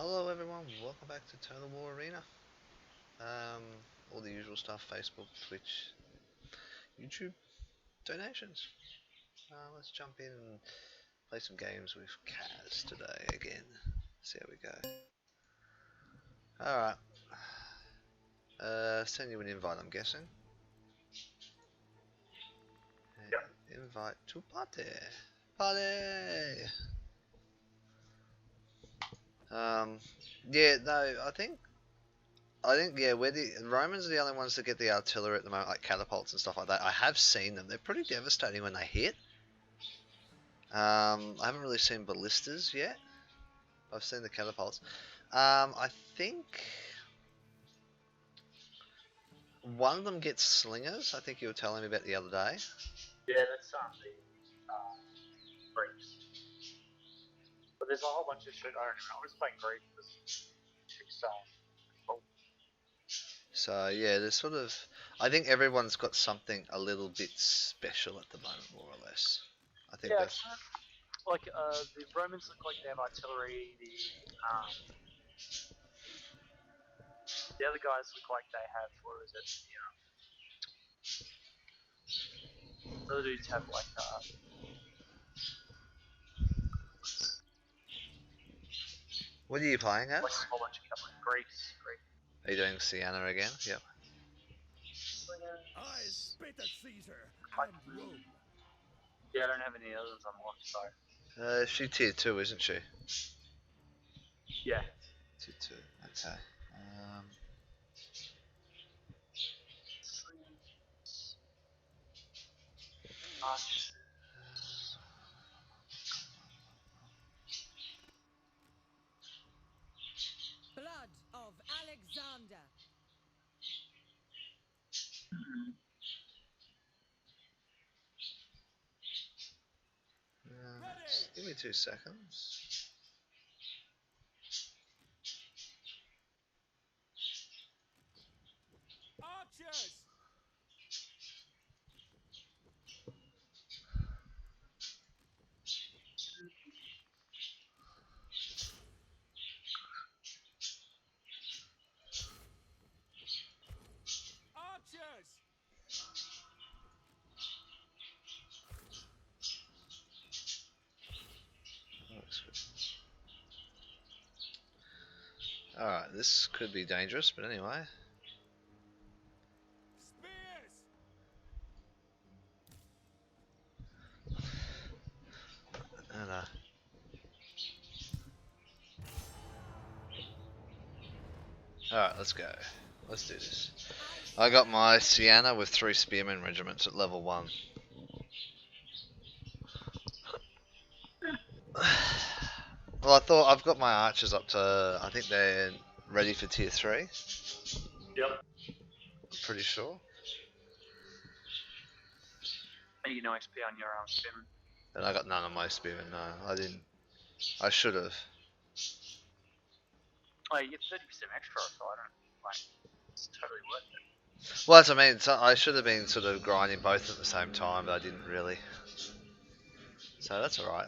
Hello everyone, welcome back to TotalWar Arena. All the usual stuff, Facebook, Twitch, YouTube, donations. Let's jump in and play some games with Kaze today again. See how we go. Alright. Send you an invite, I'm guessing. Yep. Invite to party. Party! Yeah, no, I think we're the Romans are the only ones that get the artillery at the moment, like catapults and stuff like that. I have seen them; they're pretty devastating when they hit. I haven't really seen ballistas yet. I've seen the catapults. I think one of them gets slingers. I think you were telling me about the other day. Yeah, that's the Greeks. But there's a whole bunch of shit I don't know. I was playing Greek because chicks cool. So yeah, there's sort of. I think everyone's got something a little bit special at the moment, more or less. I think Yeah, that's. like the Romans look like they have artillery. The other guys look like they have what is it? The other dudes have like What are you playing at? like a whole bunch of cavalry. Greeks. Are you doing Sienna again? Yep. I spit at Caesar Like, and Rome. yeah, I don't have any others unlocked, so. She tier 2, isn't she? Yeah. Tier 2. Okay. Blood of Alexander. Give me 2 seconds. Archers! Archers! Alright, this could be dangerous, but anyway. Spears! And, Alright, let's go. Let's do this. I got my Sienna with 3 spearmen regiments at level 1. Well, I thought I've got my archers up to, I think they're ready for tier 3. Yep. I'm pretty sure. And you get no XP on your spearman. And I got none of my spearmen, no. I didn't. I should have. Oh, you get 30% extra, so I don't like. It's totally worth it. Well, that's what I mean. So I should have been sort of grinding both at the same time, but I didn't really. So that's alright.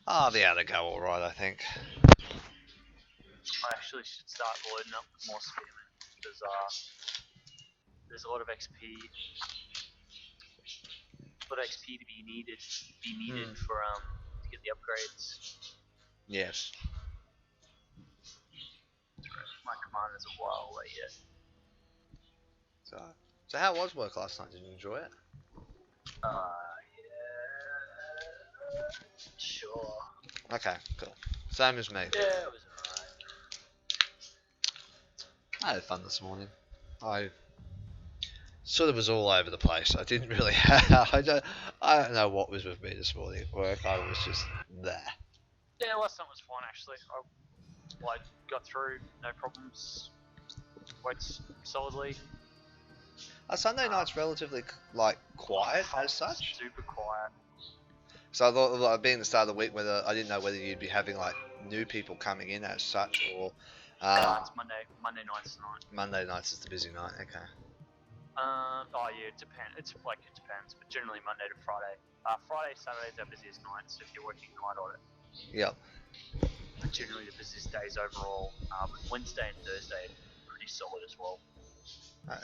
I'll be able to go alright, I think. I actually should start loading up with more spearmen because there's a lot of XP. A lot of XP to be needed for to get the upgrades. Yes. My commander's a while away yet. So how was work last night? Did you enjoy it? Yeah. Sure. Okay, cool. Same as me. Yeah, it was alright. I had fun this morning. I sort of was all over the place. I didn't really have. I don't know what was with me this morning at work. I was just there. Yeah, last night was fun actually. I got through, no problems. Worked solidly. Sunday night's relatively like quiet as such. Super quiet. So I thought, like, being the start of the week, whether I didn't know whether you'd be having like new people coming in as such, or It's Monday nights tonight. Monday nights is the busy night. Okay. Oh yeah, it depends. It depends, but generally Monday to Friday. Friday, Saturdays are busiest nights if you're working night audit. Yep. generally the busiest days overall. But Wednesday and Thursday are pretty solid as well. Oh.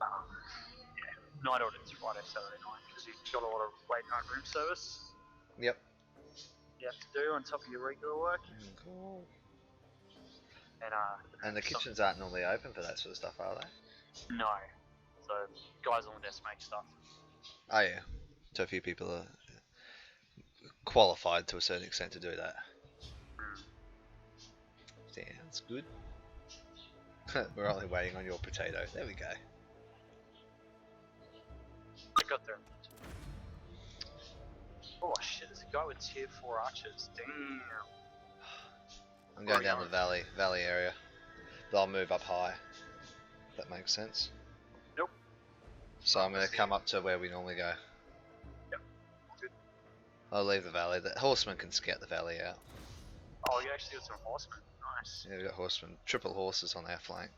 Yeah, night audits Friday, Saturday night because you've got a lot of late night room service Yep. you have to do on top of your regular work. Cool. And And the kitchens aren't normally open for that sort of stuff, are they? No. So guys on the desk make stuff. Oh yeah. So a few people are qualified to a certain extent to do that. Sounds good. We're only waiting on your potato. There we go. I got there. Oh shit, there's a guy with tier 4 archers. Damn. I'm going down the valley area. But I'll move up high. If that makes sense. Nope. So I'm going to come up to where we normally go. Yep. Good. I'll leave the valley. The horsemen can scout the valley out. Oh, you actually got some horsemen. Nice. Yeah, we've got horsemen. Triple horses on our flank.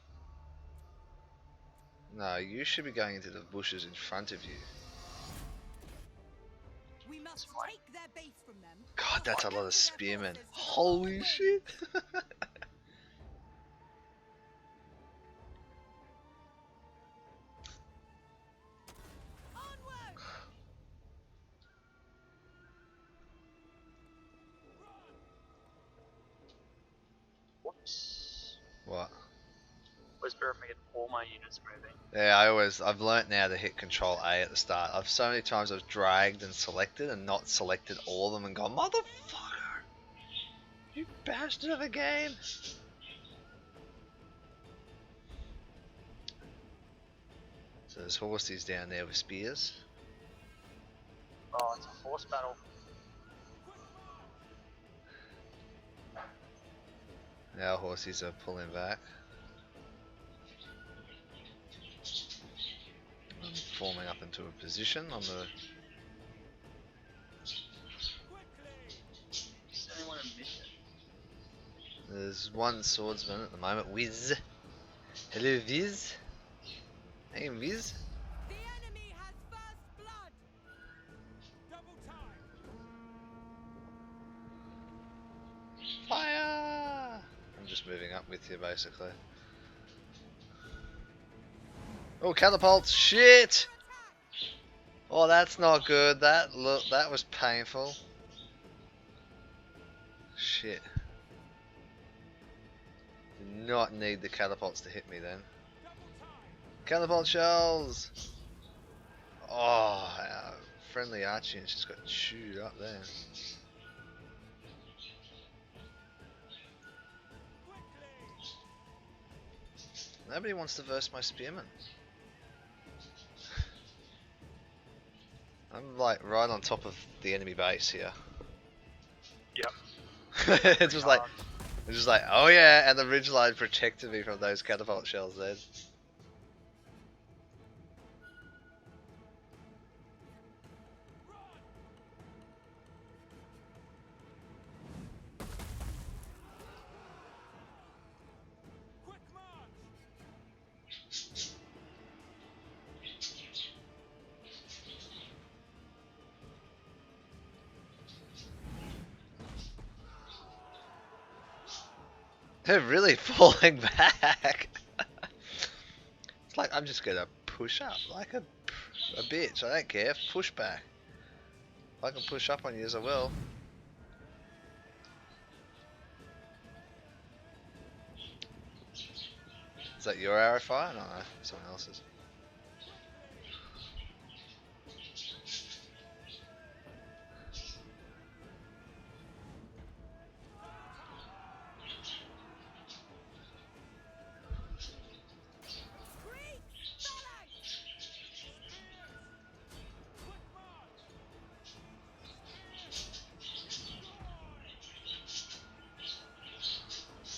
No, you should be going into the bushes in front of you. We must take their base from them. God, that's a lot of spearmen. Holy shit! Onward! Whoops. What? Where's better making all my units moving? Yeah, I've learnt now to hit Control A at the start. So many times I've dragged and selected and not selected all of them and gone, motherfucker! You bastard of a game! So there's horses down there with spears. Oh, it's a horse battle. Our horses are pulling back. I'm forming up into a position on the... Is anyone a mission? There's one swordsman at the moment, Wiz. Hello, Viz. Hey, Viz. The enemy has first blood. Double time. Fire! I'm just moving up with you, basically. Oh, catapults! Shit! Oh, that's not good. That was painful. Shit. Did not need the catapults to hit me then. Catapult shells! Oh, our friendly Archian's just got chewed up there. Nobody wants to verse my spearmen. I'm like right on top of the enemy base here. Yep. it's just like, oh yeah, and the ridgeline protected me from those catapult shells then. Quick march. They're really falling back. It's like I'm just gonna push up like a bitch. I don't care. Push back. If I can push up on you, I will. Is that your arrow fire? No, someone else's.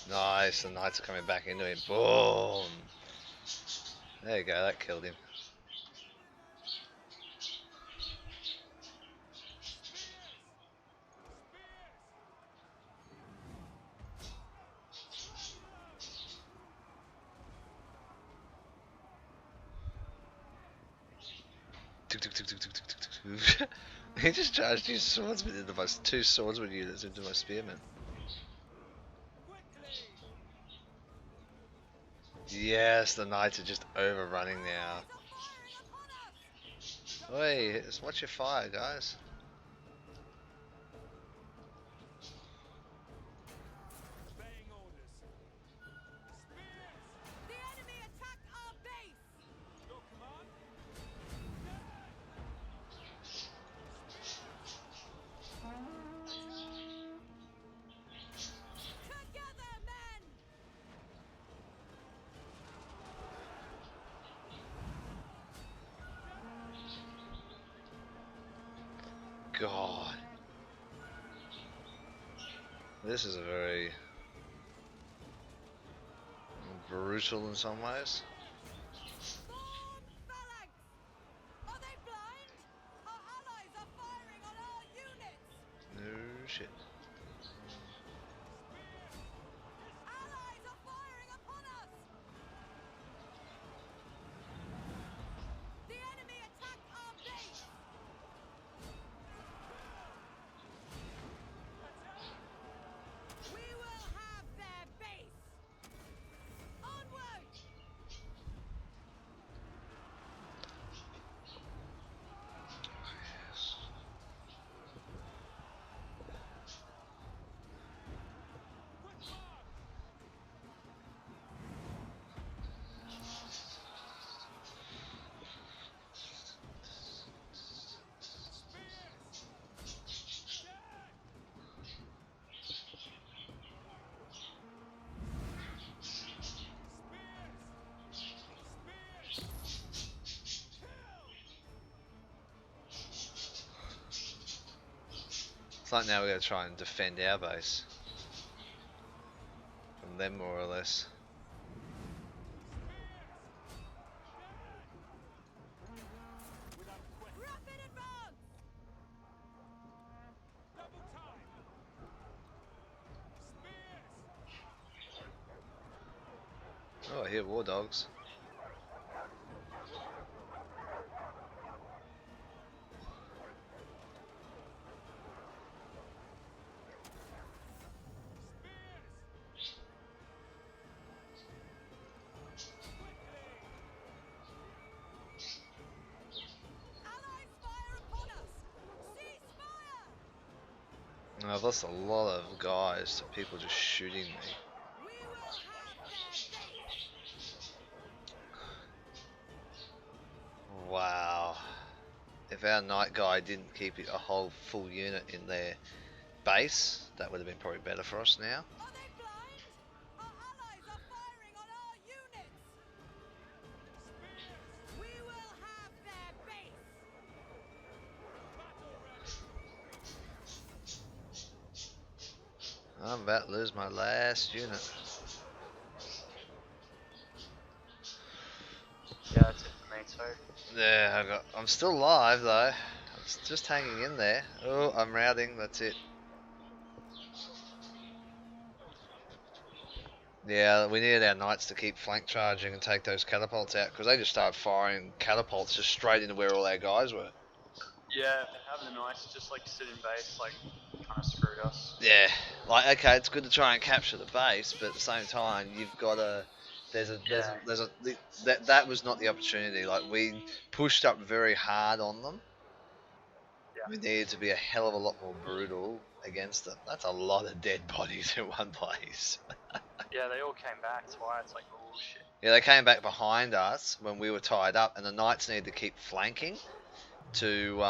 Nice, the knights are coming back into him. Boom! There you go, that killed him. He just charged his swordsman into my two swordsman units into my spearmen. Yes, the knights are just overrunning now. Oi, watch your fire, guys. Obeying orders. Spears! The enemy attacked our base! Your command? Together, men! God. This is a very brutal in some ways. Form phalanx! Are they blind? Our allies are firing on our units! No shit. Allies are firing upon us! The enemy attacked our base! We will have their base! Onward! Quick march! Spears! Dead! Spears! Spears! Kill! It's like now we're gonna try and defend our base from them more or less. Without question. Rapid advance! Double time! Spears! Oh, I hear war dogs. Allies fire upon us! Cease fire! I've lost a lot of guys to people just shooting me. We will have their base! Wow. If our knight guy didn't keep a whole full unit in their base, that would have been probably better for us now. Are they blind? Our allies are firing on our units! We will have their base! Battle ready! I'm about to lose my last unit. Yeah, that's it for me too. Yeah, I'm still alive though. I'm just hanging in there. Oh, I'm routing, that's it. Yeah, we needed our knights to keep flank charging and take those catapults out because they just started firing catapults just straight into where all our guys were. Yeah, having the knights just like sit in base, like, kind of screwed us. Yeah, like okay, it's good to try and capture the base, but at the same time, you've got to. That was not the opportunity. Like we pushed up very hard on them. Yeah. We needed to be a hell of a lot more brutal against them. That's a lot of dead bodies in one place. Yeah, they all came back, that's why it's like, oh shit. Yeah, they came back behind us when we were tied up, and the knights needed to keep flanking to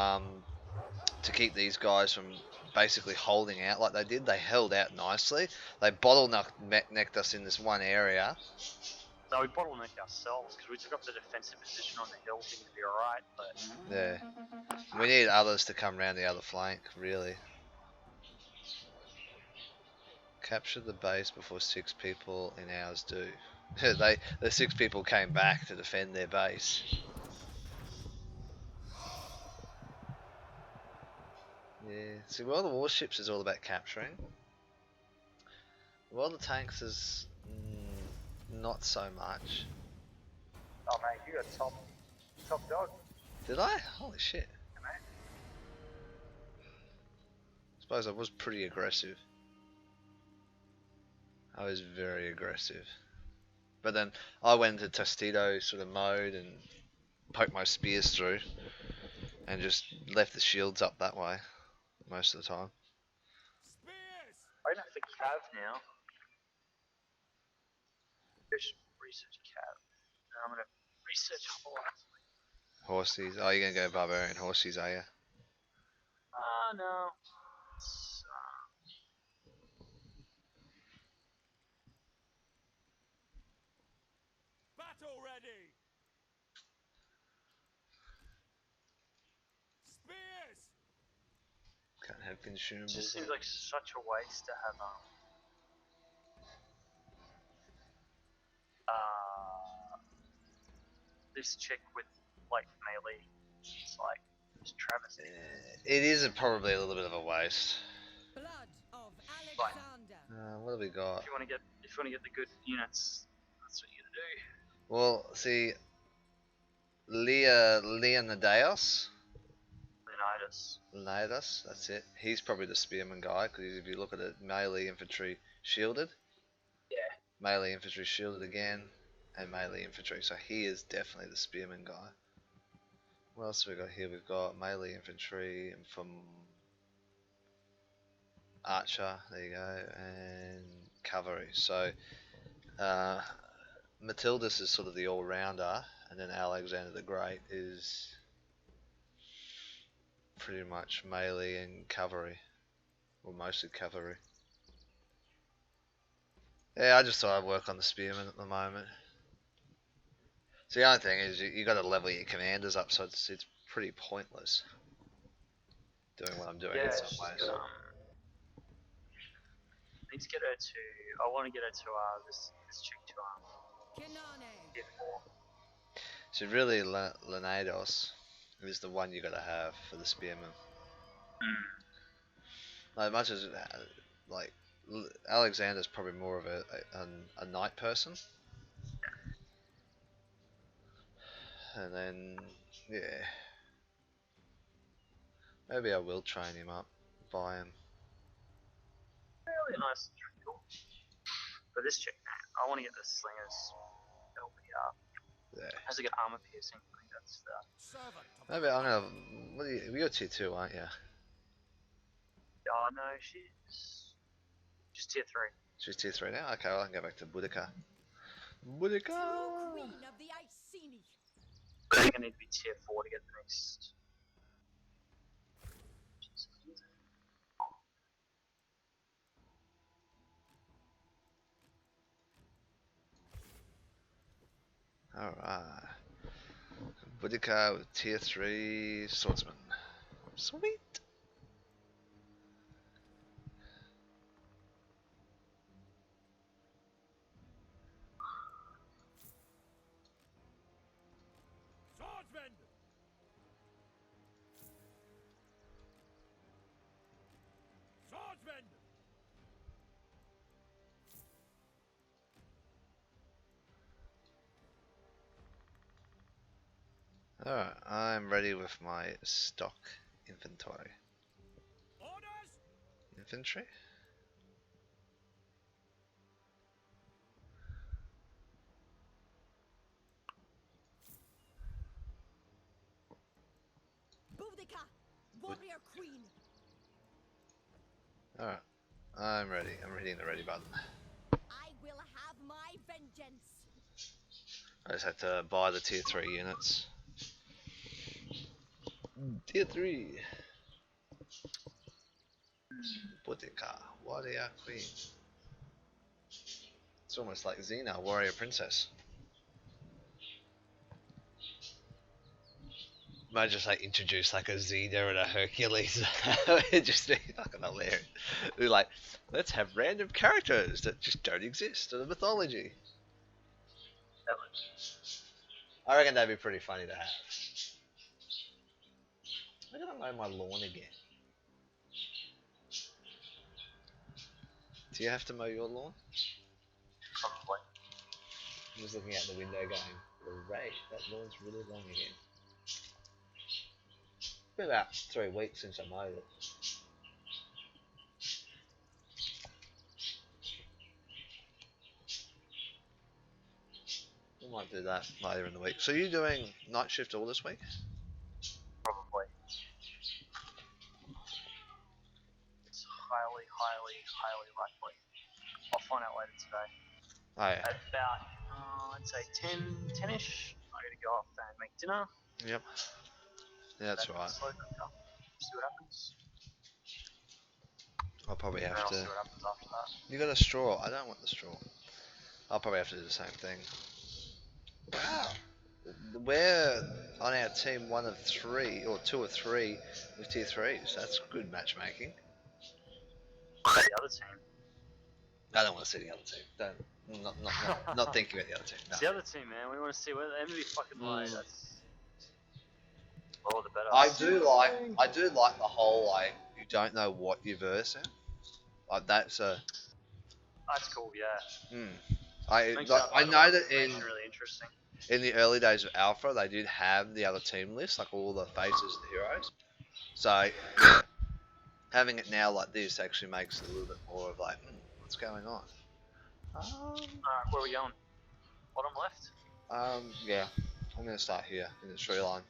keep these guys from basically holding out like they did. They held out nicely. They bottlenecked us in this one area. No, we bottlenecked ourselves because we took up the defensive position on the hill thinking to be alright, but Yeah, we need others to come around the other flank, really. Capture the base before 6 people in ours do. The 6 people came back to defend their base. Yeah, see, World of Warships is all about capturing. World of Tanks is not so much. oh mate, you got top dog. Did I? Holy shit. Yeah, mate. Suppose I was pretty aggressive. I was very aggressive. But then I went into Tostido sort of mode and poked my spears through, and just left the shields up that way most of the time. Spears! I don't have the Cav now. Just research Cav. And I'm gonna research horse. Horsies. Oh, you're gonna go barbarian horsies, are you? No. It's, Battle ready! Spears! Can't have it consumables. just seems like such a waste to have this chick with like melee. It's like just travesty. It is probably a little bit of a waste. Blood of Right. Alexander. What have we got? If you want to get the good units, that's what you gotta do. Well, see, Leonidas. Leonidas, that's it. He's probably the spearman guy, because if you look at it, melee infantry shielded. Yeah. Melee infantry shielded again, and melee infantry. So he is definitely the spearman guy. What else have we got here? We've got melee infantry and from archer, there you go, and cavalry. So Matildas is sort of the all-rounder, and then Alexander the Great is pretty much melee and cavalry, or mostly cavalry. Yeah, I just thought I'd work on the spearmen at the moment. So the only thing is you got to level your commanders up, so it's pretty pointless doing what I'm doing in some ways. Need to get her to. I want to get her to this chick to Kinane. get 4. So really, Leonidas is the one you got to have for the spearmen. Like much as like Alexander's probably more of a knight person, and then yeah, maybe I will train him up, buy him. Really nice and cool. But this chick, man, I want to get the slingers. Yeah. Has to get armor piercing. I think that's the. Servant to Maybe I'm gonna. What are you? You're tier 2, aren't you? Oh no, she's just tier 3. She's tier 3 now. Okay, well, I can go back to Boudica. True Boudica. queen of the Iceni. I think I need to be tier 4 to get the next. Alright. Boudica with tier 3 swordsman. Sweet. swordsman! Swordsman! Alright, I'm ready with my stock inventory. Orders! Infantry? Boudica, warrior queen. Alright, I'm ready. I'm hitting the ready button. I will have my vengeance. I just had to buy the tier 3 units. Tier 3. Boudica, warrior queen. It's almost like Xena, warrior princess. Might just like introduce like a Xena and a Hercules. It'd just be fucking hilarious. We're like, let's have random characters that just don't exist in the mythology. I reckon that'd be pretty funny to have. I gotta mow my lawn again. Do you have to mow your lawn? Probably. I'm just looking out the window going, great, that lawn's really long again. It's been about 3 weeks since I mowed it. I might do that later in the week. So you doing night shift all this week? Probably. It's highly, highly, highly likely. I'll find out later today. Oh yeah. At about, I'd say 10-ish, I gotta go off and make dinner. Yep. Yeah, that's Then right. slow cooker. See what happens. I'll probably And then have I'll to. see what happens after that. You got a straw? I don't want the straw. I'll probably have to do the same thing. Wow. We're on our team 1 of 3 or 2 of 3 with tier 3s. That's good matchmaking. The other team. I don't want to see the other team. Don't. Not thinking about the other team. No. It's the other team, man. We want to see where the enemy fucking lies. That's all the better. I do like the whole like you don't know what you're versing. Like that's a. That's cool, yeah. I know that in really interesting. in the early days of Alpha they did have the other team list, like all the faces of the heroes. So yeah, having it now like this actually makes it a little bit more of like, what's going on? Alright, where are we going? Bottom left? Yeah, I'm gonna start here in the tree line.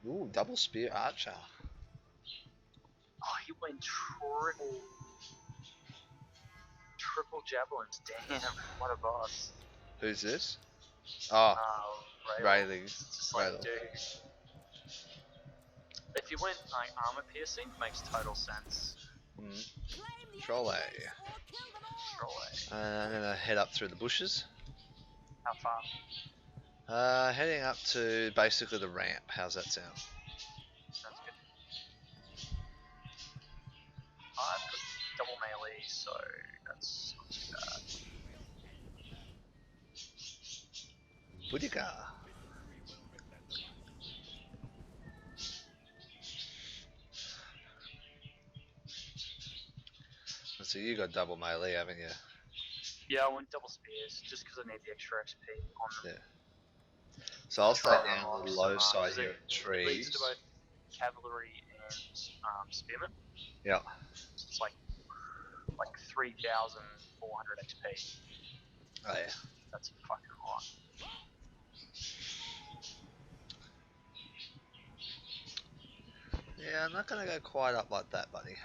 Ooh, double spear archer. Oh, he went triple javelins. Damn, what a boss. Who's this? Oh, Rayleigh. Just like, dude. If you went like armor piercing, makes total sense. Troll A. Troll A. I'm gonna head up through the bushes. How far? Heading up to basically the ramp. How's that sound? Sounds good. I've got double melee, so that's not too bad. Boudica. So you got double melee, haven't you? Yeah, I went double spears just because I need the extra XP on them. Yeah. So I'll stay down on the low side here at the It leads trees. to both cavalry and spearmen. Yeah. So it's like 3,400 XP. Oh yeah. That's a fucking lot. Yeah, I'm not gonna go quite up like that, buddy.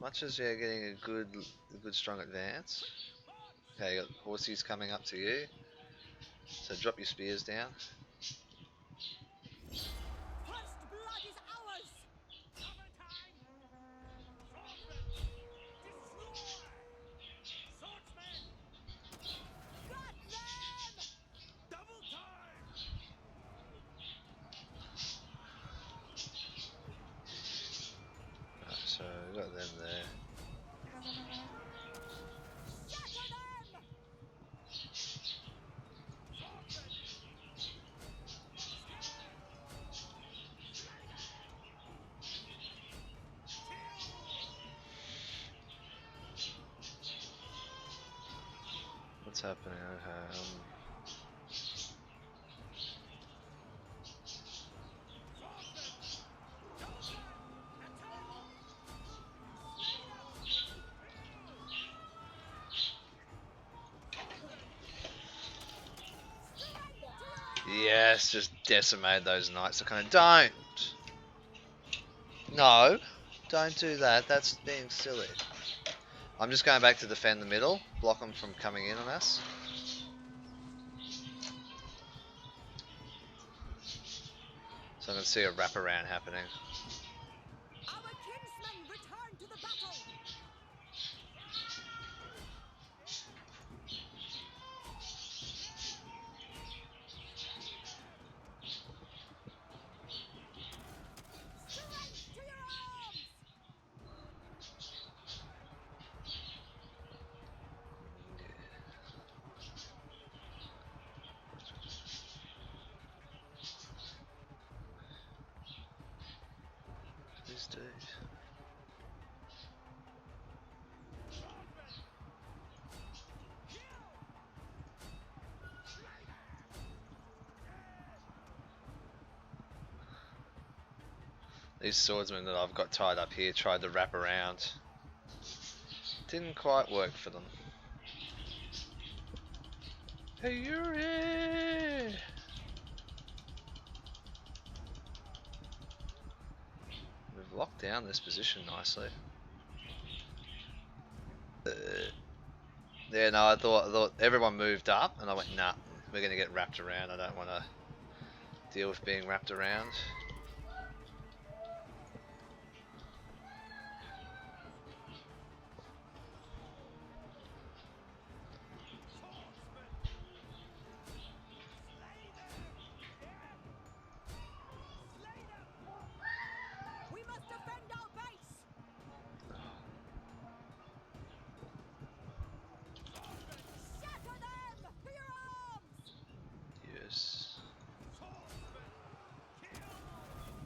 Much as you're getting a good strong advance. Okay, you got horsies coming up to you. So drop your spears down. First blood is ours. Cover time! Swordsman! Destroy! Swordsman! Got them. Double time! Right, so we got them there. Shatter them. What's happening? Yes, just decimate those knights. I kind of don't. No, don't do that. That's being silly. I'm just going back to defend the middle, block them from coming in on us. So I'm going to see a wraparound happening. Our kinsmen return to the battle. Strength to your arms. Please do. These swordsmen that I've got tied up here tried to wrap around. Didn't quite work for them. Hey Yuri! We've locked down this position nicely. Yeah, no, I thought everyone moved up, and I went, nah, we're gonna get wrapped around. I don't want to deal with being wrapped around. We must defend our base. Shatter them to your arms. Yes.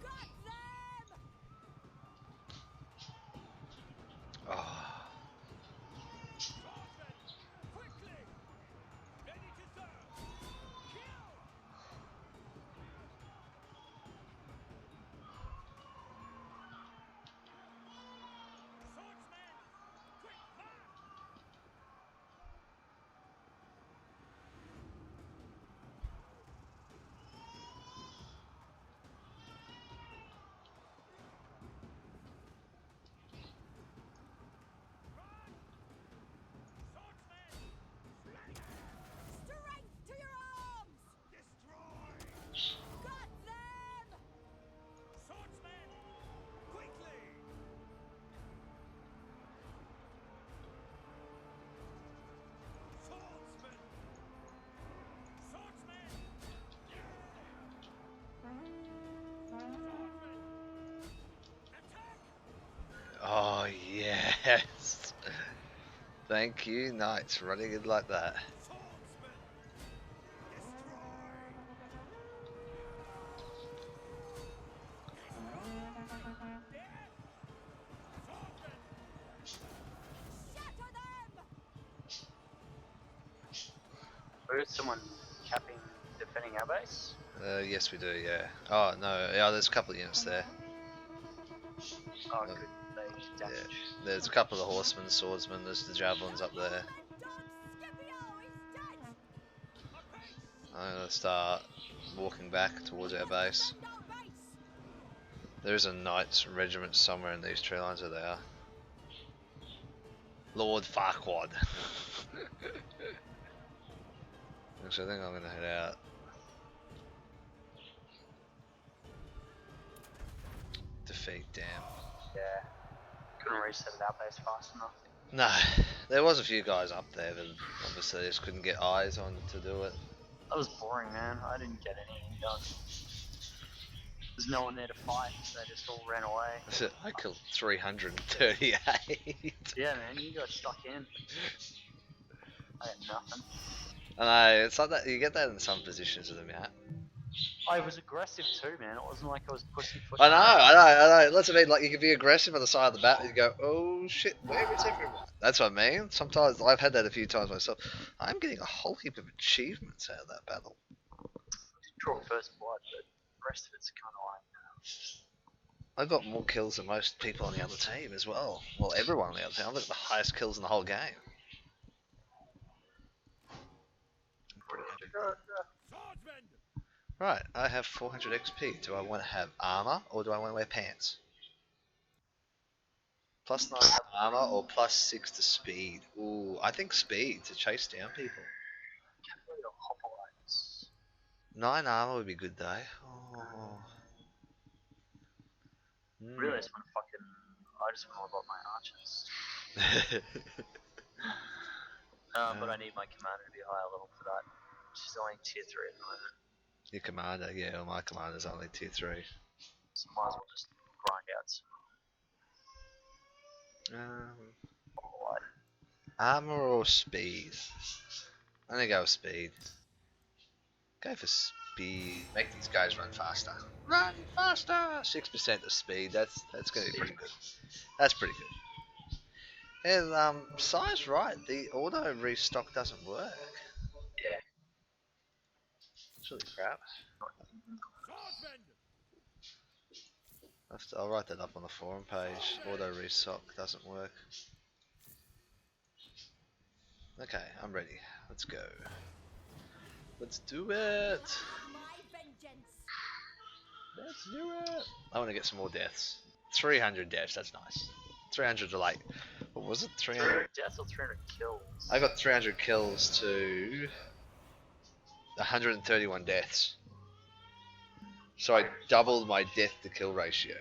Gut them. Oh. Quickly! Ready to serve! Kill! Swordsman! Quick fire! Swordsman! Strength to your arms. Destroy! Gut them. Swordsman! Quickly! Swordsman! Swordsman! Swordsman! Attack! Oh yes. Thank you, knights, running in like that. Swordsman! Shatter them. Where is someone capping defending our base? Yes, we do. Yeah. Oh no. Yeah, there's a couple of units there. Oh, No. good. They Yeah. damage. There's a couple of the horsemen, swordsmen. There's the javelins up there. Red dog Scipio is dead. I'm gonna start walking back towards our base. Defend our base. There's a knight's regiment somewhere in these tree lines. Where they are. Lord Farquaad. Actually, I think I'm gonna head out. Defeat, damn. Yeah. Couldn't reset our base fast enough. No, there was a few guys up there, but obviously just couldn't get eyes on to do it. That was boring, man. I didn't get anything done. There's no one there to fight. They just all ran away. I killed 338. Yeah, man. You got stuck in. I had nothing. I know, it's like that. You get that in some positions of the map. I was aggressive too, man. It wasn't like I was pushing. I know. That's what I mean. Like you can be aggressive on the side of the map, and you go, "Oh shit, where is everyone?" That's what I mean. Sometimes I've had that a few times myself. I'm getting a whole heap of achievements out of that battle. Draw first blood, but the rest of it's kind of like. I got more kills than most people on the other team as well. Well, everyone on the other team. I've got the highest kills in the whole game. I'm pretty happy. Swordsman! Right, I have 400 XP. Do I want to have armor or do I want to wear pants? +9 to armor or +6 to speed? Ooh, I think speed to chase down people. 9 armor would be good though. Oh. Really, I just want to fucking. I just want to level up my archers. But I need my commander to be higher level for that. She's only tier 3 at the moment. Your commander, yeah, well, my commander's only tier 3. So might as well just grind out some light. Armor or speed? I'm gonna go with speed. Go for speed. Make these guys run faster. Run faster! 6% of speed. That's gonna be pretty good. That's pretty good. And Si's right. The auto restock doesn't work. Yeah. It's really crap. Swordsman! I'll write that up on the forum page. Auto restock doesn't work. Okay, I'm ready. Let's go. Let's do it. My vengeance. Let's do it. I want to get some more deaths. 300 deaths, that's nice. 300 to like, what was it? 300? 300 deaths or 300 kills? I got 300 kills to 131 deaths. So I doubled my death to kill ratio.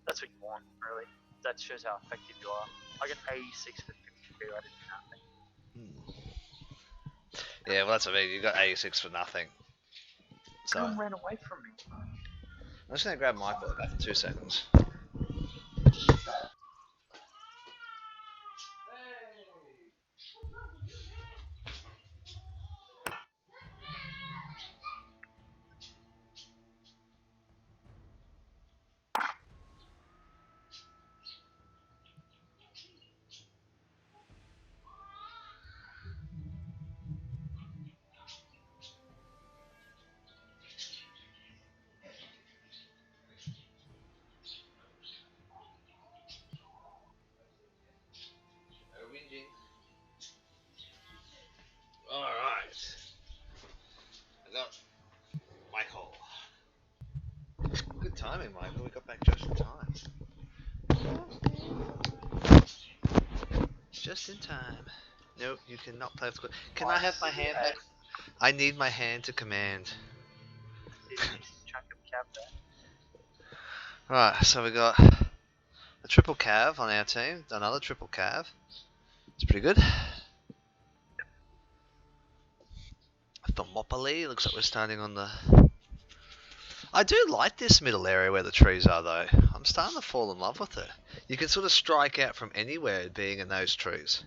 That's what you want, really. That shows how effective you are. I got 86 for 52, I didn't have nothing. Yeah, well that's what I mean, you got 86 for nothing. So, Someone ran away from me. I'm just going to grab my bullet back in 2 seconds. Alright. I got Michael. Good timing, Michael. We got back just in time. Just in time. Nope, you cannot play with the... Can I have my hand back? I need my hand to command. Chunk of cab there. Right, so we got a triple cav on our team. Another triple cav. It's pretty good. Thermopylae. Looks like we're starting on the... I do like this middle area where the trees are though. I'm starting to fall in love with it. You can sort of strike out from anywhere being in those trees.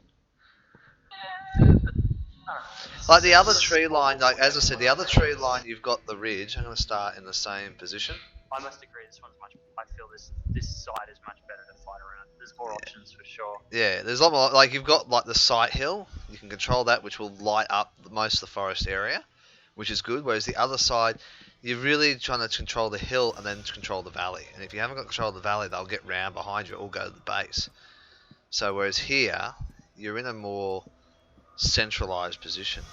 Like the other tree line, like as I said, the other tree line you've got the ridge. I'm going to start in the same position. I must agree, this one's much. I feel this side is much better to fight around. There's more options for sure. Yeah, there's a lot more, like you've got like the sight hill. You can control that, which will light up most of the forest area, which is good. Whereas the other side, you're really trying to control the hill and then control the valley. And if you haven't got control of the valley, they'll get round behind you or go to the base. So whereas here, you're in a more centralized position.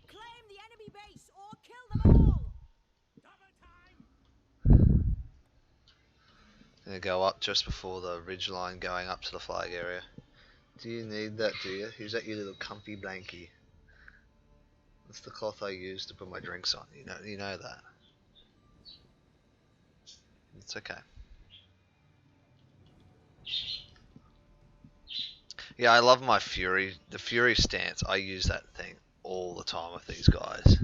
Claim the enemy base or kill them all. Gonna go up just before the ridge line going up to the flag area. Do you need that, do you? Use that, you little comfy blankie. That's the cloth I use to put my drinks on. You know that. It's okay. Yeah, I love my Fury. The Fury stance, I use that thing all the time with these guys.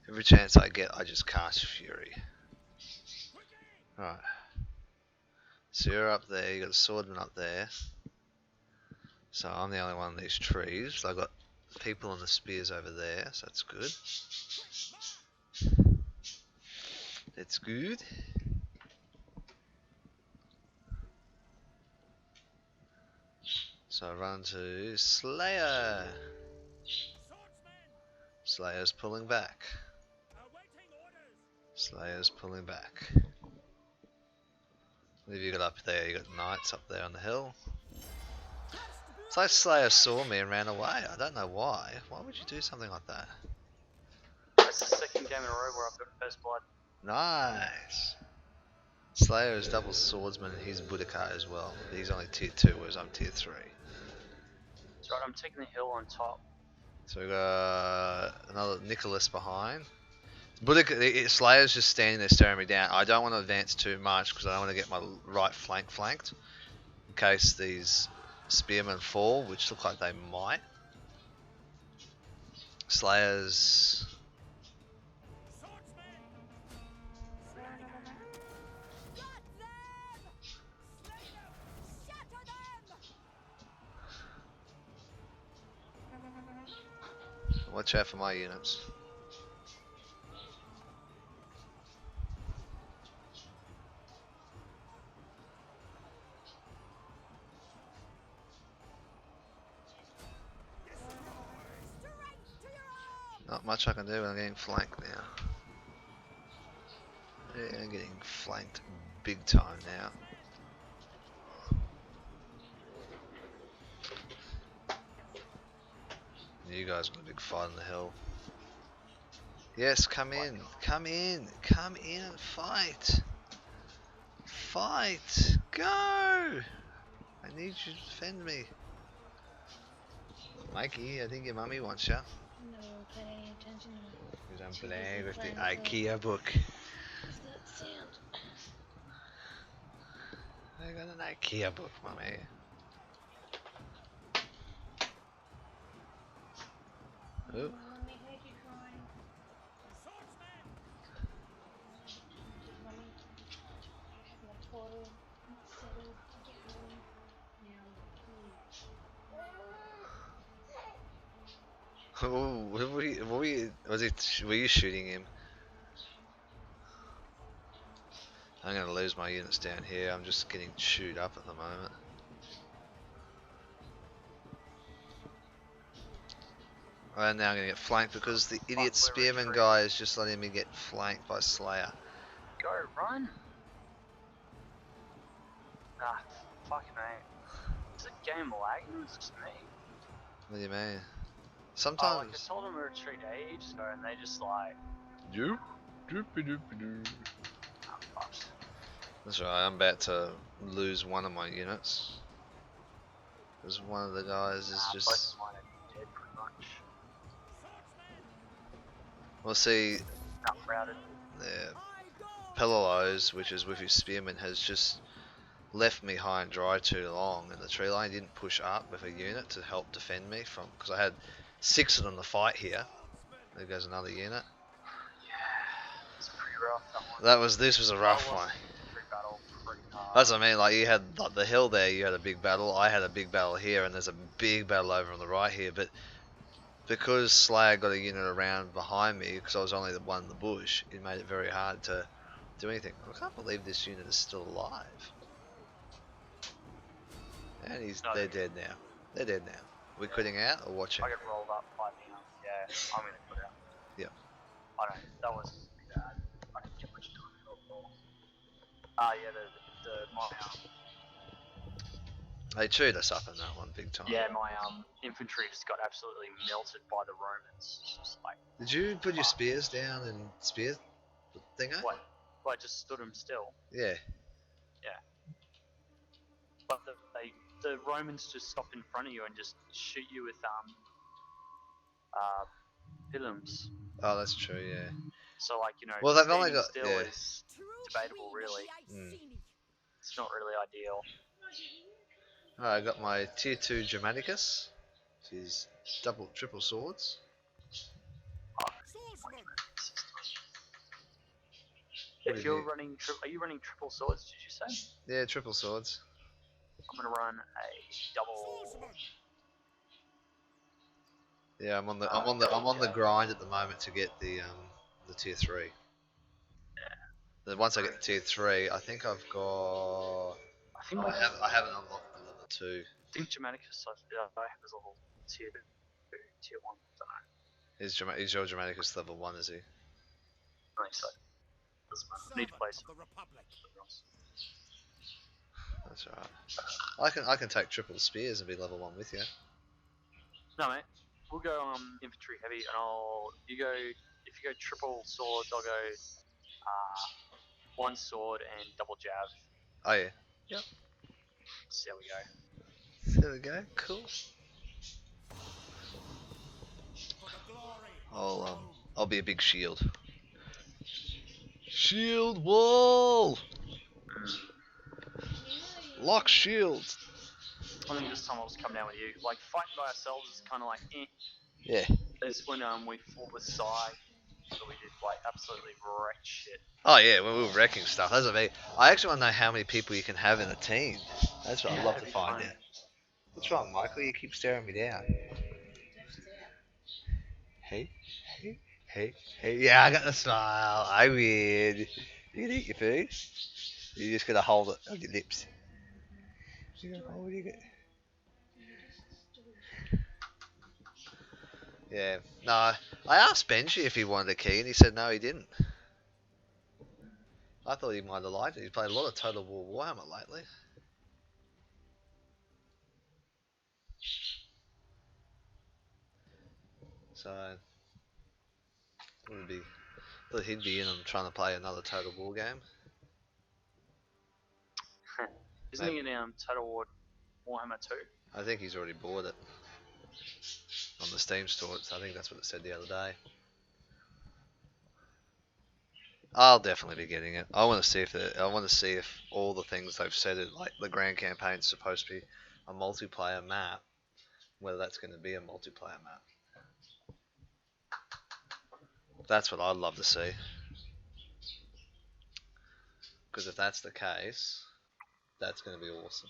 Every chance I get, I just cast Fury. Right. So you're up there, you got a swordman up there. So I'm the only one in these trees. So I've got people on the spears over there, so that's good. That's good. So I run to Slayer. Slayer's pulling back. Slayer's pulling back. What have you got up there? You got knights up there on the hill. It's like Slayer saw me and ran away. I don't know why. Why would you do something like that? That's the second game in a row where I've got first blood. Nice. Slayer is double swordsman and he's Boudica as well. He's only tier 2 whereas I'm tier 3. That's right, I'm taking the hill on top. So we got another Nicholas behind. Boudica, Slayer's just standing there staring me down. I don't want to advance too much because I don't want to get my right flank flanked in case these spearmen fall, which look like they might. Slayer's... Watch out for my units. Not much I can do when I'm getting flanked now. Yeah, I'm getting flanked big time now. guy's got a big fight on the hill. Yes, come in, come in, come in and fight. Fight! Go! I need you to defend me. Mikey, I think your mummy wants you. No, pay any attention to me. Because I'm Too playing busy with the playing with IKEA book. What's that sound? I got an IKEA book, mummy. Oh. Let me make you crying. Swordsman! Let me have my total settled down. Now, please. Oh, were you shooting him? I'm gonna lose my units down here. I'm just getting chewed up at the moment. And now I'm gonna get flanked because the idiot spearman guy is just letting me get flanked by Slayer. Go, run! Ah, fuck mate. Is the game lagging or is it just me? What do you mean? Oh, like I Sometimes. told them to retreat ages ago and they just like, Doop, doopy doopy doo. oh fucked. That's right. I'm about to lose one of my units. Because one of the guys is Both just. of mine are dead pretty much. We'll see. Not routed. The Pellolos, which is with his spearman, has just left me high and dry too long, and the tree line didn't push up with a unit to help defend me from. Because I had 6 of them to fight here. There goes another unit. Yeah, it's pretty rough that one. This was a rough I one. lost every battle pretty hard. That's what I mean. Like you had like, the hill there, you had a big battle. I had a big battle here, and there's a big battle over on the right here. But because Slayer got a unit around behind me, because I was only the one in the bush, it made it very hard to do anything. I can't believe this unit is still alive. And they're dead now. They're dead now. We're quitting out or watching? I get rolled up by me. Yeah, I'm gonna put out. Yep. I don't. That was pretty bad. I didn't get much time at all. Yeah, my They chewed us up in that one big time. yeah, my infantry just got absolutely melted by the Romans. It's just like Did you put your spears down and spear the thingo? what? Well, I just stood them still. Yeah. But the Romans just stop in front of you and just shoot you with pillums. Oh, that's true. Yeah. So like Well, they've standing only got- still yeah. is debatable, really. It's not really ideal. Alright, I got my tier 2 Germanicus. Which is triple swords. Swordsman! If you're running, are you running triple swords? Did you say? Yeah, triple swords. I'm gonna run a double. Swordsman! Yeah, I'm on the grind at the moment to get the tier 3. Then once I get the tier 3, I think I've got. I think I haven't unlocked the level 2. I think Germanicus I have as level tier 2, tier 1. I don't know. Is your Germanicus level 1? Is he? I think so. Doesn't matter. I need to play Servant of the Republic. something else. That's alright. I can take triple spears and be level 1 with you. No, mate. We'll go infantry heavy, and if you go triple swords, I'll go 1 sword and double jab. Oh yeah. Yep. So there we go. There we go. Cool. For the glory. I'll be a big shield. Shield wall. Lock shields. I think this time I'll just come down with you. Like fighting by ourselves is kind of like eh. Yeah. It's when we fought with Sai that we did like absolutely wreck shit. Oh yeah, when we were wrecking stuff. That's what I mean. I actually want to know how many people you can have in a team. That's what I'd love to that'd be find fun. out. What's wrong, Michael? You keep staring me down. Hey, hey, hey, hey. Yeah, I got the smile. I win. You can eat your food. You just gotta hold it on your lips. You gotta hold it. Yeah. No, I asked Benji if he wanted a key, and he said no, he didn't. I thought he might have liked it. He's played a lot of Total War Warhammer lately. so he'd be in on trying to play another Total War game. Isn't he in Total War Warhammer 2? I think he's already bought it on the Steam store. I think that's what it said the other day. I'll definitely be getting it. I want to see if all the things they've said it, like the grand campaign is supposed to be a multiplayer map, whether that's going to be a multiplayer map. That's what I'd love to see. Because if that's the case, that's going to be awesome.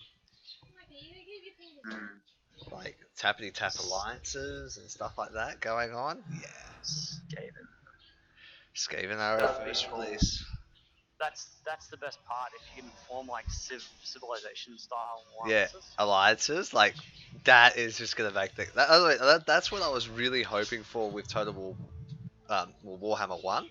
Like tappity tap alliances and stuff like that going on. Yeah. Skaven are our first release. That's the best part. If you can form like civilization style Yeah, alliances. alliances, like that is just gonna make that's what I was really hoping for with Total War, Warhammer 1.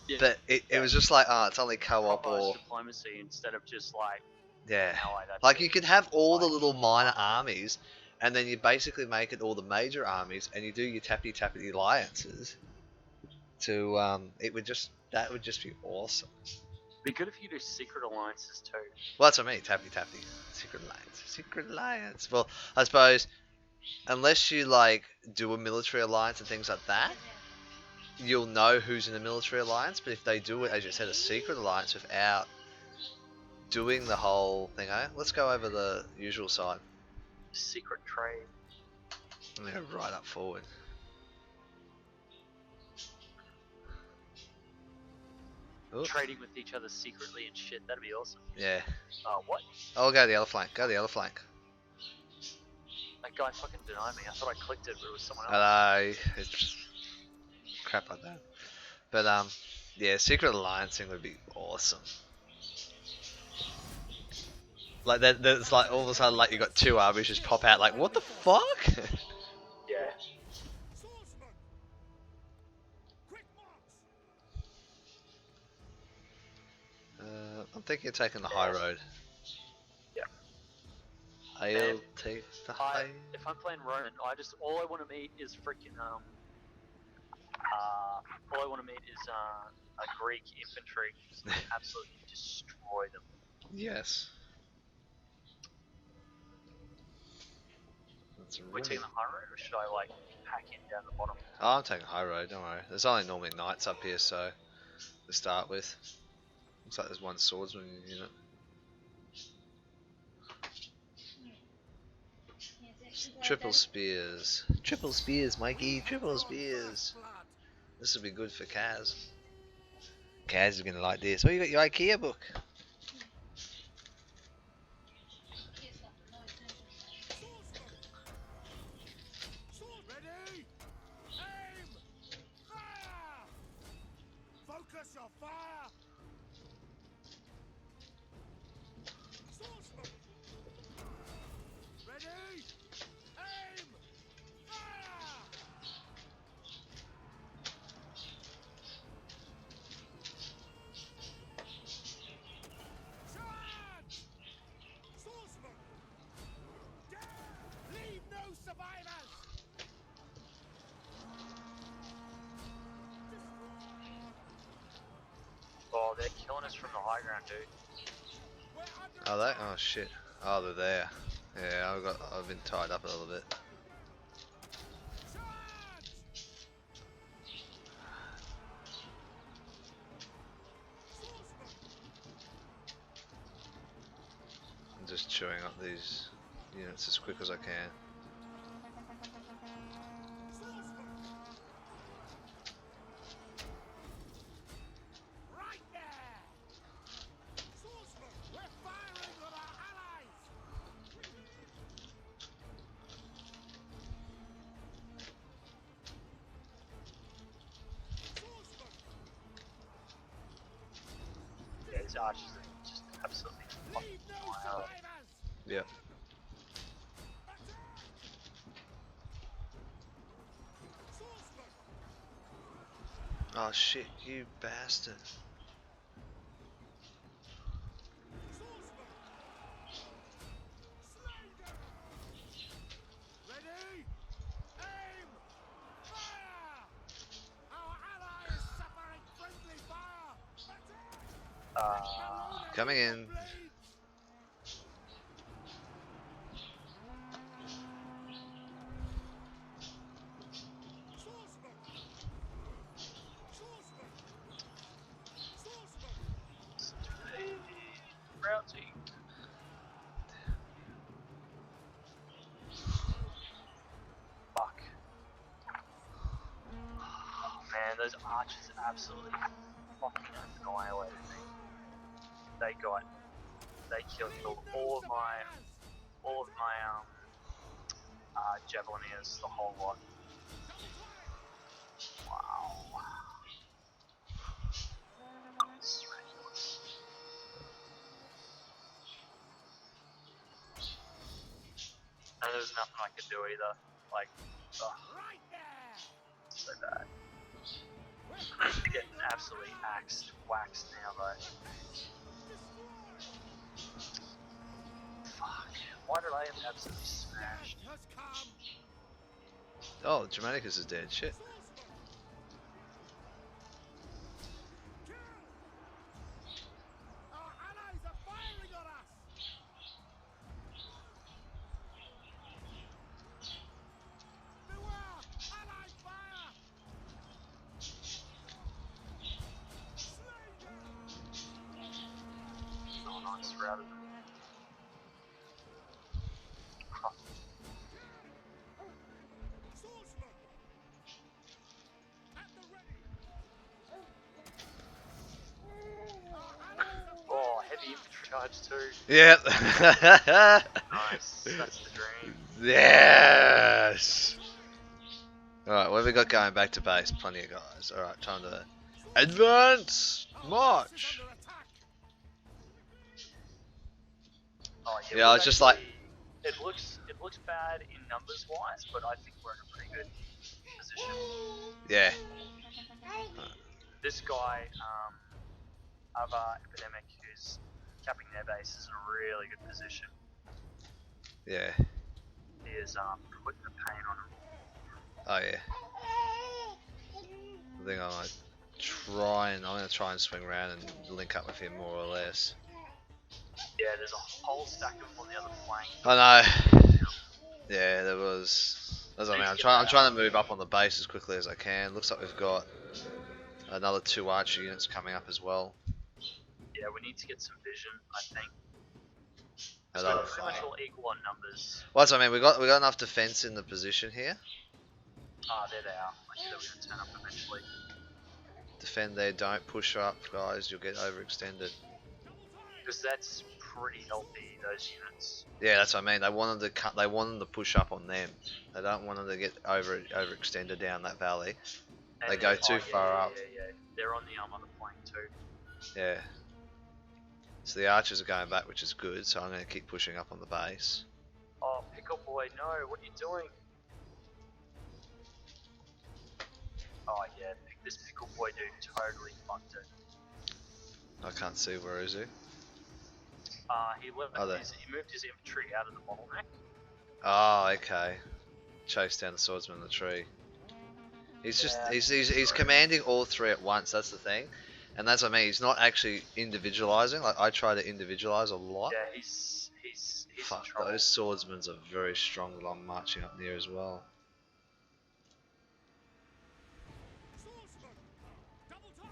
Yeah. But it was just like, it's only co-op Proper or diplomacy instead of just like yeah, ally. That's like it. you could have all the little minor armies, and then you basically make it all the major armies, and you do your tappity alliances. To that would just be awesome. Be good if you do secret alliances too. Well, that's what I mean, tappity, secret alliance. Well, I suppose unless you like do a military alliance and things like that, you'll know who's in a military alliance. But if they do it, as you said, a secret alliance without doing the whole thing, let's go over the usual side. Secret trade. I'm gonna go right up forward. Ooh. Trading with each other secretly and shit. That'd be awesome. Yeah. What? Oh, go the other flank. Go the other flank. That guy fucking denied me. I thought I clicked it, but it was someone else. Hello. It's crap like that. But yeah, secret alliancing would be awesome. Like that's like all of a sudden like you got two armies just pop out. Like what the fuck? Yeah. Swordsman! Quick march! I'm thinking of taking the high road. Yeah. I'll take the high. If I'm playing Roman, all I want to meet is freaking all I want to meet is a Greek infantry. Just absolutely destroy them. Yes. That's We're taking the high road, or should I like pack in down the bottom? Oh, I'm taking high road. Don't worry. There's only normally knights up here, so to start with, looks like there's one swordsman in unit. Triple spears. Triple spears, Mikey. Triple spears. This will be good for Kaz. Kaz is gonna like this. Oh, you got your IKEA book. Ready? Aim! Fire! Focus your fire! Swordsman! Ready? Aim! Fire! Charge! Swordsman! Leave no survivors! Oh, they're killing us from the high ground, dude. We're under Oh, they? Oh shit. Oh, they're there. Yeah, I've been tied up a little bit. charge! Swordsman! I'm just chewing up these units as quick as I can. Right there! Swordsman, we're firing on our allies! Swordsman, Yeah, these archers are just absolutely fucking leave no wild. survivors! Yep. Swordsman, Oh shit, you bastard. swordsman! Slay them! Ready? Aim! Fire! Coming in. Swordsman! Swordsman! Swordsman! Routing. Fuck. Oh man, those archers absolutely fucking annihilated me. They killed all of my javelineers, the whole lot. Wow. That's ridiculous. And there was nothing I could do either. Like, ugh, Right there! so bad. They're getting absolutely waxed now though. Fuck. Why did I end absolutely smashed? Has come! Oh, Germanicus is dead. Shit. Swordsman! Kill! Our allies are firing on us! Beware! Allied fire! Slay them! Oh, nice routed them. Huh. Swordsman! At the ready! Our allies are Oh, heavy infantry charge too. Yep. Nice. That's the dream. Yes. Alright, what have we got going back to base? Plenty of guys. Alright, time to advance! March! under attack! Oh yeah. Yeah, I was just like- it looks bad in numbers wise, but I think we're in a pretty good position. Yeah. This guy, Ava Epidemic, who's capping their base, is in a really good position. Yeah. He is putting the pain on him. Oh yeah. I think I'm gonna try and swing around and link up with him more or less. Yeah, there's a whole stack of them on the other flank. I know. Yeah, there was. As I mean, I'm trying to move up on the base as quickly as I can. Looks like we've got another 2 archer units coming up as well. Yeah, we need to get some vision, I think. I So don't- we're pretty much all equal on numbers. Well, that's what I mean. We got enough defense in the position here. There they are. I knew they were going to turn up eventually. Defend there. Don't push up, guys. You'll get overextended. Because that's pretty healthy, those units. Yeah, that's what I mean. They wanted to cut. They wanted to push up on them. They don't want them to get overextended down that valley. And They go too yeah, far up. Yeah. They're on the other flank too. Yeah. So the archers are going back, which is good. So I'm going to keep pushing up on the base. Oh, pickle boy, no! What are you doing? Oh yeah, this pickle boy dude totally fucked it. I can't see, where is he? He left. Oh, there. He moved his infantry out of the bottleneck. Oh, okay. Chase down the swordsman in the tree. He's just Yeah, he's commanding all 3 at once. That's the thing, and that's what I mean. He's not actually individualizing. Like I try to individualize a lot. Yeah, he's in Fuck, trouble. those swordsmen are very strong along marching up near as well. Swordsman! Double time!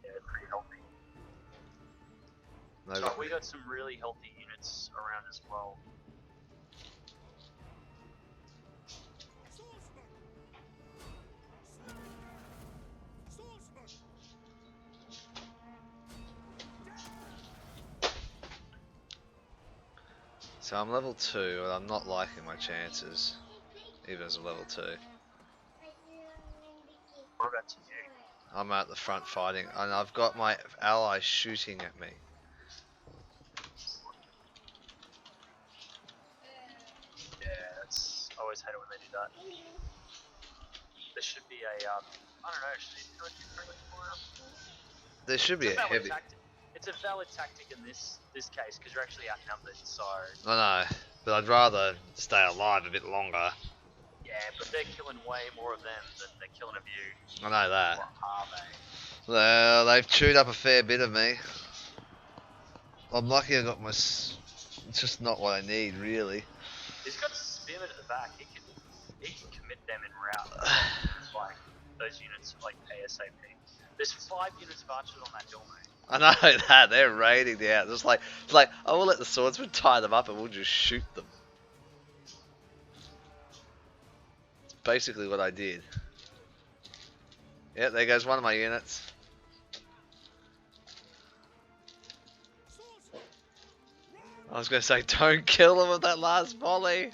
Yeah, pretty healthy. No, So we got some really healthy units around as well. Swordsman! Swordsman! so I'm level 2, and I'm not liking my chances, even as a level 2. What about to you? I'm at the front fighting, and I've got my allies shooting at me. Yeah, that's. I always hate it when they do that. There should be a. I don't know. Should they do a different for There should be a heavy. It's a valid tactic in this case because you're actually outnumbered. So I know, but I'd rather stay alive a bit longer. yeah, but they're killing way more of them than they're killing of you. I know that. Or are they? Well, they've chewed up a fair bit of me. I'm lucky I got my. It's just not what I need, really. He's got spearmen at the back. He can commit them in route. Like those units like ASAP. There's 5 units of archers on that hill, mate. I know that they're raiding the out. It's like I will let the swordsman tie them up and we'll just shoot them. It's basically what I did. Yeah, there goes one of my units. I was gonna say, don't kill them with that last volley.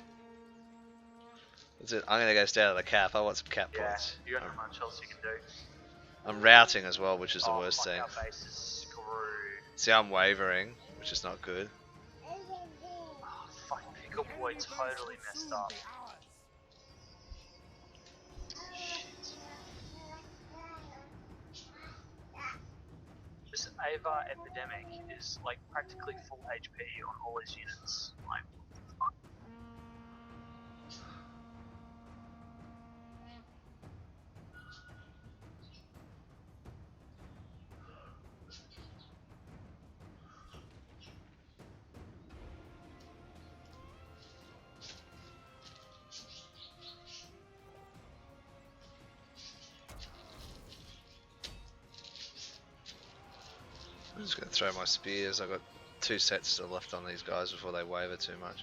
That's it. I'm gonna go stay out of the cap. I want some cap points. You got not much else you can do. I'm routing as well, which is the worst fuck, thing. Our base is screwed. See, I'm wavering, which is not good. Oh, fuck, Pickle Boy totally messed up. Shit. This Ava epidemic is like practically full HP on all his units. Like, what the fuck? I'm just gonna throw my spears. I've got 2 sets still left on these guys before they waver too much.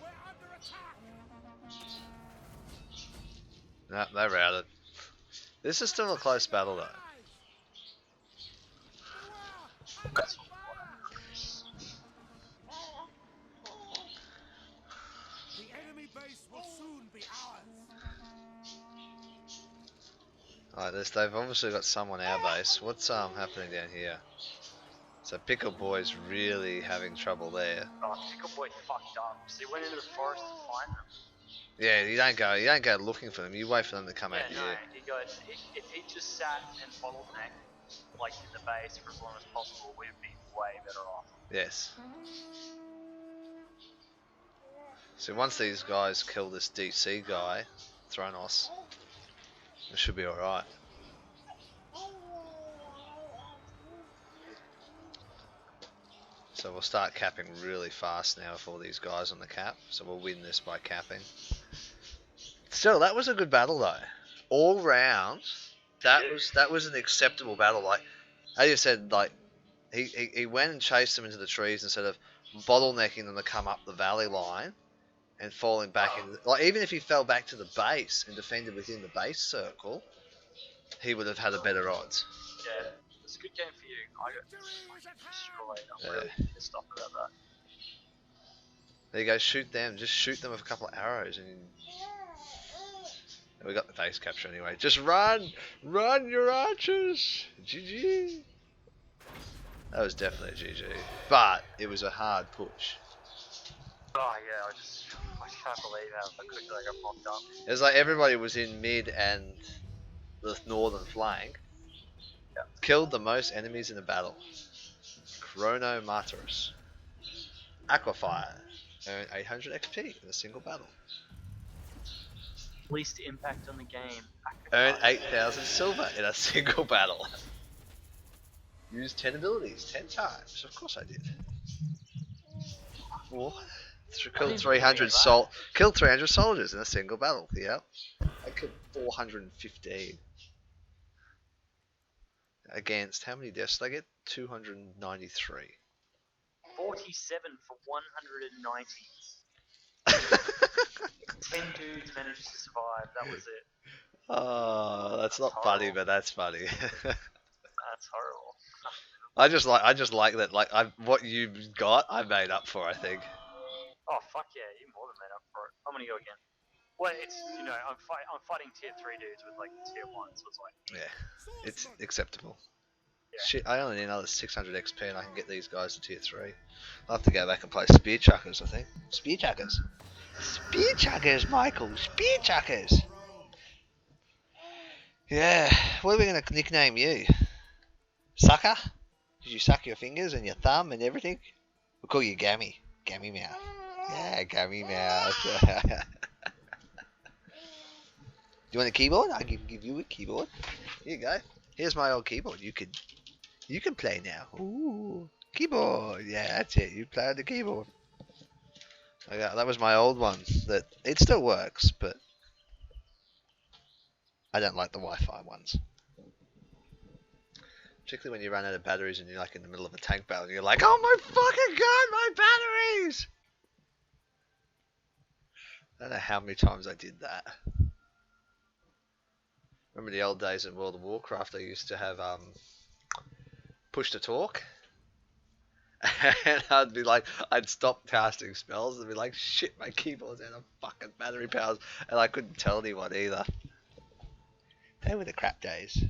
We're under attack. Nah, they routed. This is still a close battle though. That's The enemy base will soon be ours. Alright, they've obviously got some on our base. What's happening down here? So Pickle Boy's really having trouble there. Oh, Pickle Boy fucked up. So he went into the forest to find them. Yeah, you don't go looking for them. You wait for them to come at you. He goes. If he just sat and bottleneck like in the base for as long as possible, we'd be way better off. Yes. So once these guys kill this DC guy, Thronos, it should be alright. So we'll start capping really fast now with all these guys on the cap. So we'll win this by capping. Still, that was a good battle though. All round, that was an acceptable battle. Like, as you said, like he went and chased them into the trees instead of bottlenecking them to come up the valley line and falling back in. Like, even if he fell back to the base and defended within the base circle, he would have had a better odds. Yeah, it's a good game for you. I got destroyed. I'm really pissed off about that. There you go, shoot them. Just shoot them with a couple of arrows and we got the base capture anyway. Just run! Run, your archers! GG! That was definitely a GG. But it was a hard push. Oh yeah, I can't believe how quickly I got popped up. It was like everybody was in mid and the northern flank. Yep. Killed the most enemies in the battle. Chrono Martyrus. Aquafire. Earned 800 XP in a single battle. Least impact on the game. Earned 8,000 silver in a single battle. Used 10 abilities 10 times. Of course I did. Killed 300 killed 300 soldiers in a single battle. Yep. I killed 415. Against how many deaths did I get? 293. 47 for 190. 10 dudes managed to survive. That was it. Oh, that's not funny, but that's funny. That's horrible. I just like that. Like what you got, I made up for. I think. Oh fuck yeah, you more than made up for it. I'm gonna go again. Well, it's I'm fighting tier 3 dudes with like tier 1, so it's like Yeah, it's acceptable. Yeah. Shit, I only need another 600 XP and I can get these guys to tier 3. I'll have to go back and play Spear Chuckers, I think. Spear Chuckers. Spear Chuckers, Michael. Spear Chuckers. Yeah, what are we going to nickname you? Sucker? Did you suck your fingers and your thumb and everything? We'll call you Gammy. Gammy Mouth. Yeah, Gammy Mouth. Do you want a keyboard? I can give you a keyboard. Here you go. Here's my old keyboard. You can play now. Ooh, keyboard. Yeah, that's it. You play on the keyboard. Okay, that was my old one. That it still works, but I don't like the Wi-Fi ones. Particularly when you run out of batteries and you're like in the middle of a tank battle and you're like, oh my fucking god, my batteries! I don't know how many times I did that. Remember the old days in World of Warcraft, I used to have push to talk. And I'd be like, I'd stop casting spells and be like, shit, my keyboard's out of fucking battery powers. And I couldn't tell anyone either. They were the crap days.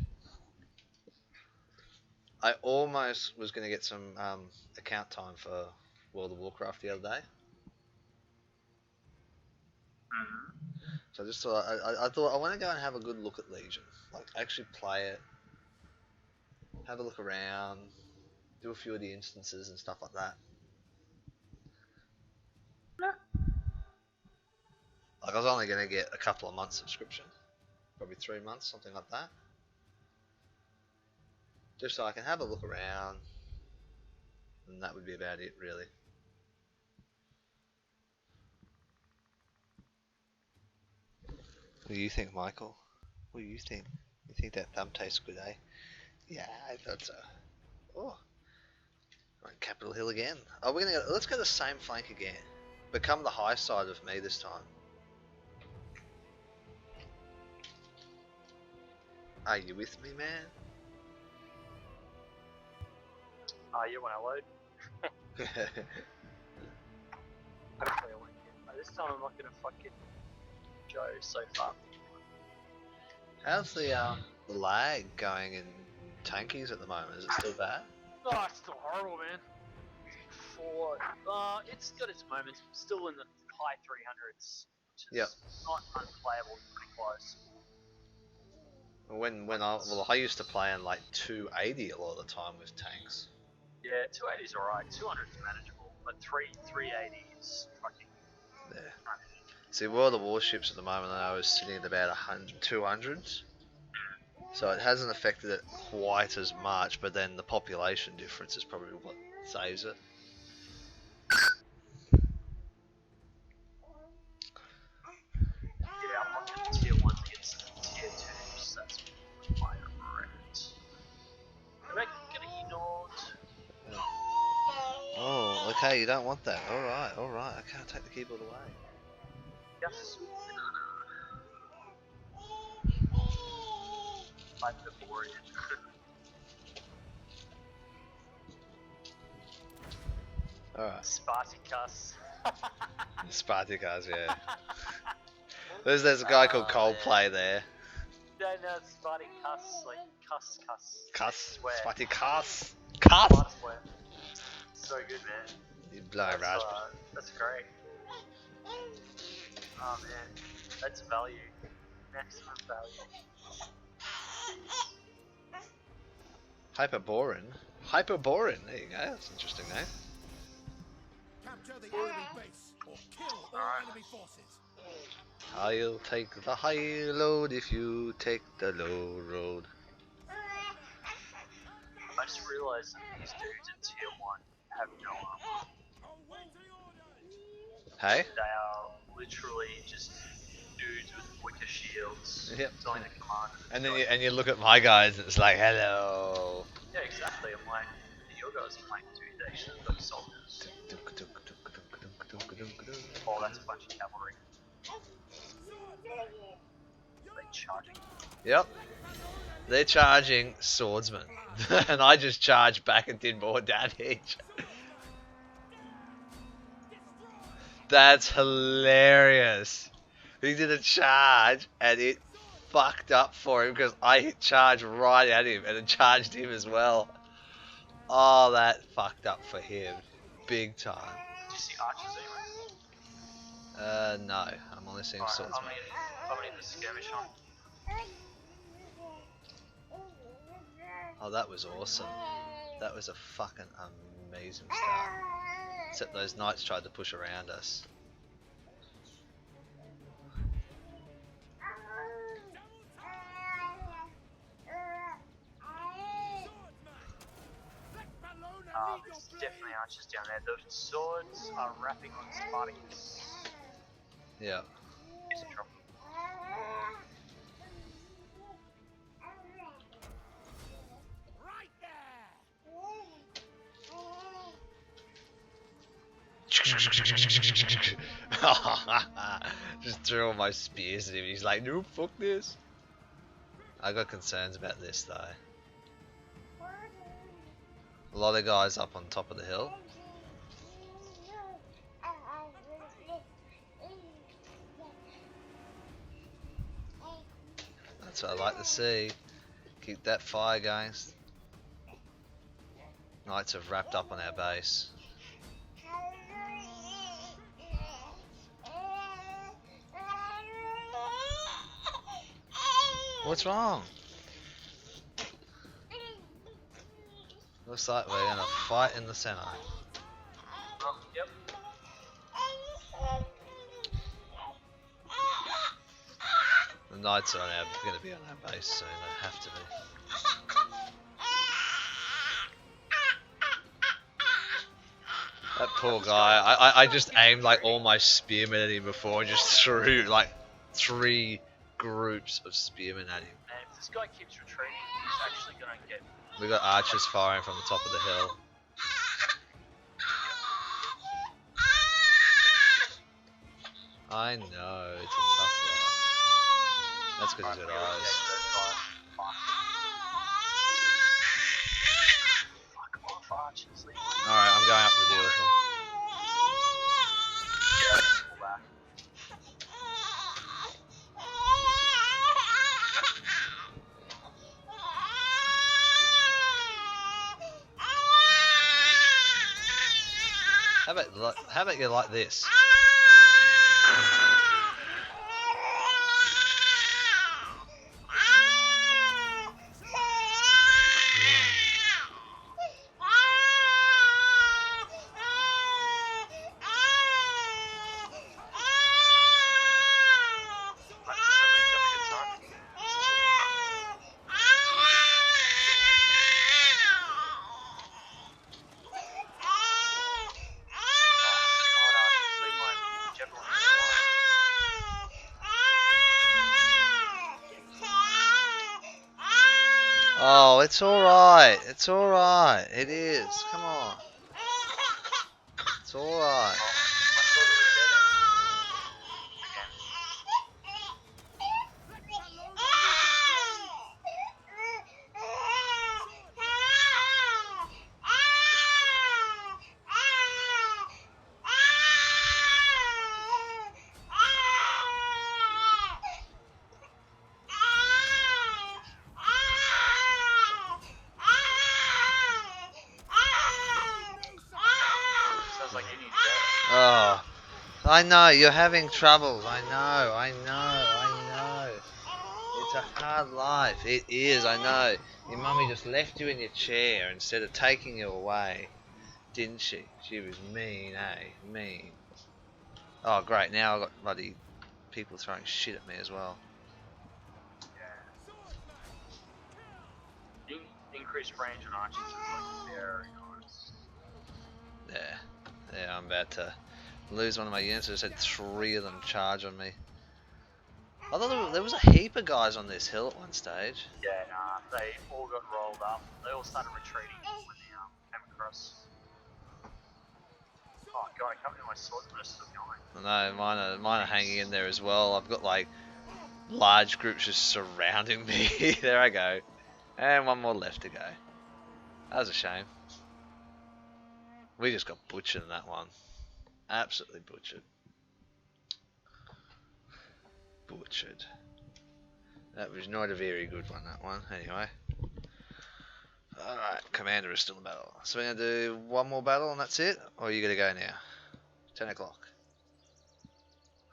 I almost was going to get some account time for World of Warcraft the other day. So I just thought, I thought I want to go and have a good look at Legion. Like, actually play it, have a look around, do a few of the instances and stuff like that. Like, I was only going to get a couple of months subscription. Probably 3 months, something like that. Just so I can have a look around. And that would be about it, really. What do you think, Michael? What do you think? You think that thumb tastes good, eh? Yeah, I thought so. Oh. Right, Capitol Hill again. Oh, we're gonna go, let's go the same flank again. Become the high side of me this time. Are you with me, man? Are you when I load? Hopefully I won't get. This time I'm not gonna fucking go so far. How's the lag going in tankies at the moment? Is it still bad? Oh, it's still horrible, man. It's got its moments. Still in the high 300s, which is not unplayable. Pretty close. I used to play in like 280 a lot of the time with tanks. Yeah, 280 is alright. 200 is manageable, but 380 is fucking. Yeah. See, World of Warships at the moment, I was sitting at about 200s. So it hasn't affected it quite as much, but then the population difference is probably what saves it. Yeah, I'm not getting tier 1s against tier 2s. That's my rate. Am I getting ignored? Oh, okay, you don't want that. Alright, I can't take the keyboard away. Yes, like the board. Alright. Spartacus. Spartacus, yeah. There's a guy called Coldplay there. No, Spartacus, like cuss. Swear. Spartacus. Swear. So good, man. You blow raspberry. That's great. Oh man, that's value. Maximum value. Hyperborean. There you go. That's interesting name. Capture the enemy base or kill all enemy forces. I'll take the high road if you take the low road. I just realized that these dudes in tier 1 have no armor. Hey? They are literally just dudes with wicker shields. Yep. Telling the command. And you look at my guys and it's like, hello. Yeah, exactly. I'm like, your guys are playing 2 nations, like soldiers. Oh, that's a bunch of cavalry. They charging. Yep. They're charging swordsmen. And I just charged back and did more damage. That's hilarious. He did a charge and it fucked up for him because I hit charge right at him and it charged him as well. Oh, that fucked up for him. Big time. Did you see archers anyway? No. I'm only seeing swordsmen. I'm gonna the skirmish on. Oh, that was awesome. That was a fucking amazing start. Except those knights tried to push around us. There's definitely archers down there. The swords are wrapping on Spartacus. Yeah. He's in trouble. Right there! Just threw all my spears at him. He's like, no, fuck this. I got concerns about this though. A lot of guys up on top of the hill. That's what I like to see. Keep that fire going. Knights have wrapped up on our base. What's wrong? Looks like we're gonna fight in the center. Yep. The knights are gonna be on our base soon. They have to be. That poor guy. I just aimed like all my spearmen at him before and just threw like 3 groups of spearmen at him. And if this guy keeps retreating, he's actually gonna get. We got archers firing from the top of the hill. I know, it's a tough one. That's because he's got eyes. Fuck off, archers. Alright, I'm going up to deal with them. Pull back. How about you like this? Oh, it's alright. It's alright. It is. Come on. It's alright. Oh, I know, you're having troubles. I know. It's a hard life. It is, I know. Your mummy just left you in your chair instead of taking you away. Didn't she? She was mean, eh? Mean. Oh, great. Now I've got bloody people throwing shit at me as well. Yeah. Increased range on archers is like very nice. Yeah, I'm about to lose one of my units. I just had 3 of them charge on me. I thought there was a heap of guys on this hill at one stage. Yeah, they all got rolled up. They all started retreating when they came across. Oh god, I can't believe my swordsmen are still going. I know, mine are hanging in there as well. I've got like large groups just surrounding me. There I go. And one more left to go. That was a shame. We just got butchered in that one. Absolutely butchered. Butchered. That was not a very good one, that one. Anyway. Alright, Commander is still in battle. So we're going to do one more battle and that's it? Or are you going to go now? 10 o'clock.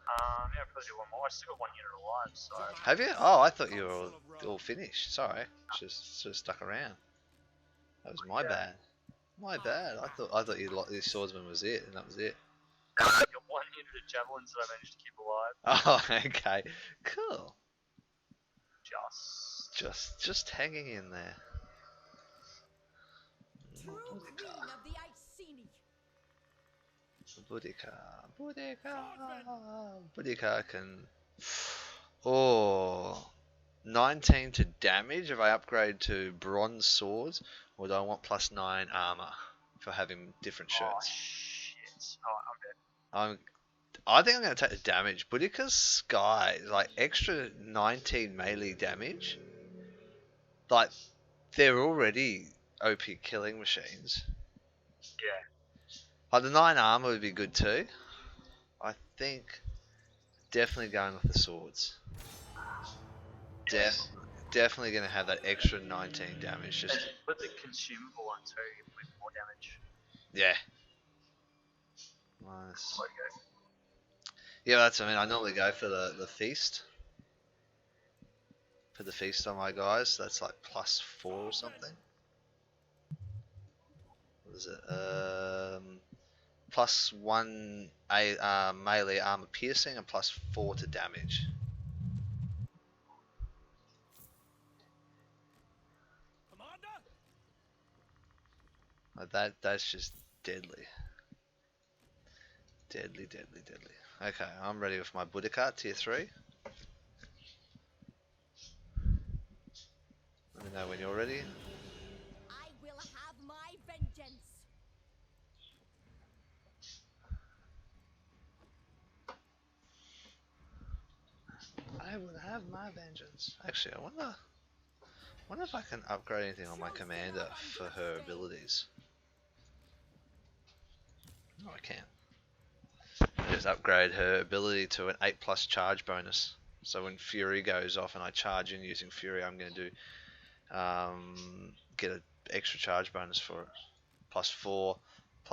Yeah, probably do one more. I still got 1 unit alive, so. Have you? Oh, I thought you were all finished. Sorry. Just sort of stuck around. That was my bad. My bad. I thought your swordsman was it, and that was it. I got 1 unit of javelins that I managed to keep alive. Oh, okay. Cool. Just Just hanging in there. True queen of Boudica, Boudica can. Oh, 19 to damage if I upgrade to bronze swords, or do I want +9 armor for having different Oh shirts? shit. Oh, okay. I think I'm gonna take the damage. Boudica's Sky, like extra 19 melee damage. Like they're already OP killing machines. Yeah. Like the 9 armor would be good too. I think definitely going with the swords. Yes. Definitely gonna have that extra 19 damage. And Just put the consumable on too with more damage. yeah. Nice. Way to go. Yeah, that's what I mean. I normally go for the feast. Put the feast on my guys. That's like +4 or something. What is it? +1 melee armor piercing and +4 to damage. Commander? Like that's just deadly. Deadly. Okay, I'm ready with my Boudica tier 3. Let me know when you're ready. I will have my vengeance. I will have my vengeance. Actually, I wonder if I can upgrade anything on my commander for her abilities. Oh, I can. Just upgrade her ability to an 8+ charge bonus. So when Fury goes off and I charge in using Fury, I'm going to do get an extra charge bonus for it. +4,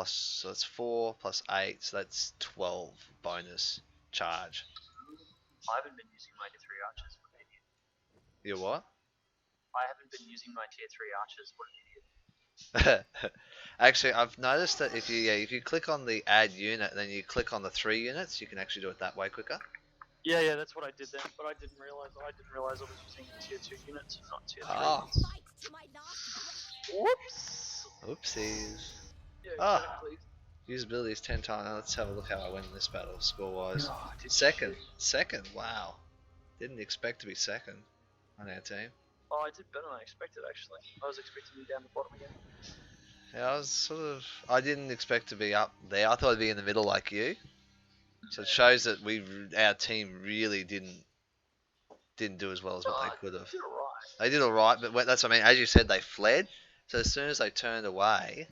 so that's 4 +8, so that's 12 bonus charge. I haven't been using my tier 3 archers. What an idiot. You what? I haven't been using my tier 3 archers. What an idiot. Actually, I've noticed that if you click on the add unit, then you click on the 3 units, you can actually do it that way quicker. Yeah, that's what I did then, but I didn't realize I was using tier 2 units, not tier 3 Oh. ones. Fight to my last breath. Whoops! Oopsies. Yeah, Ah. check, please. Usability is 10 times. Now let's have a look how I went in this battle, score-wise. Oh, did Second. you? Second, wow. Didn't expect to be second on our team. Oh, I did better than I expected, actually. I was expecting you down the bottom again. Yeah, I didn't expect to be up there. I thought I'd be in the middle like you. So it shows that our team really didn't do as well as what they could have. Did alright. They did alright, but that's what I mean. As you said, they fled. So as soon as they turned away,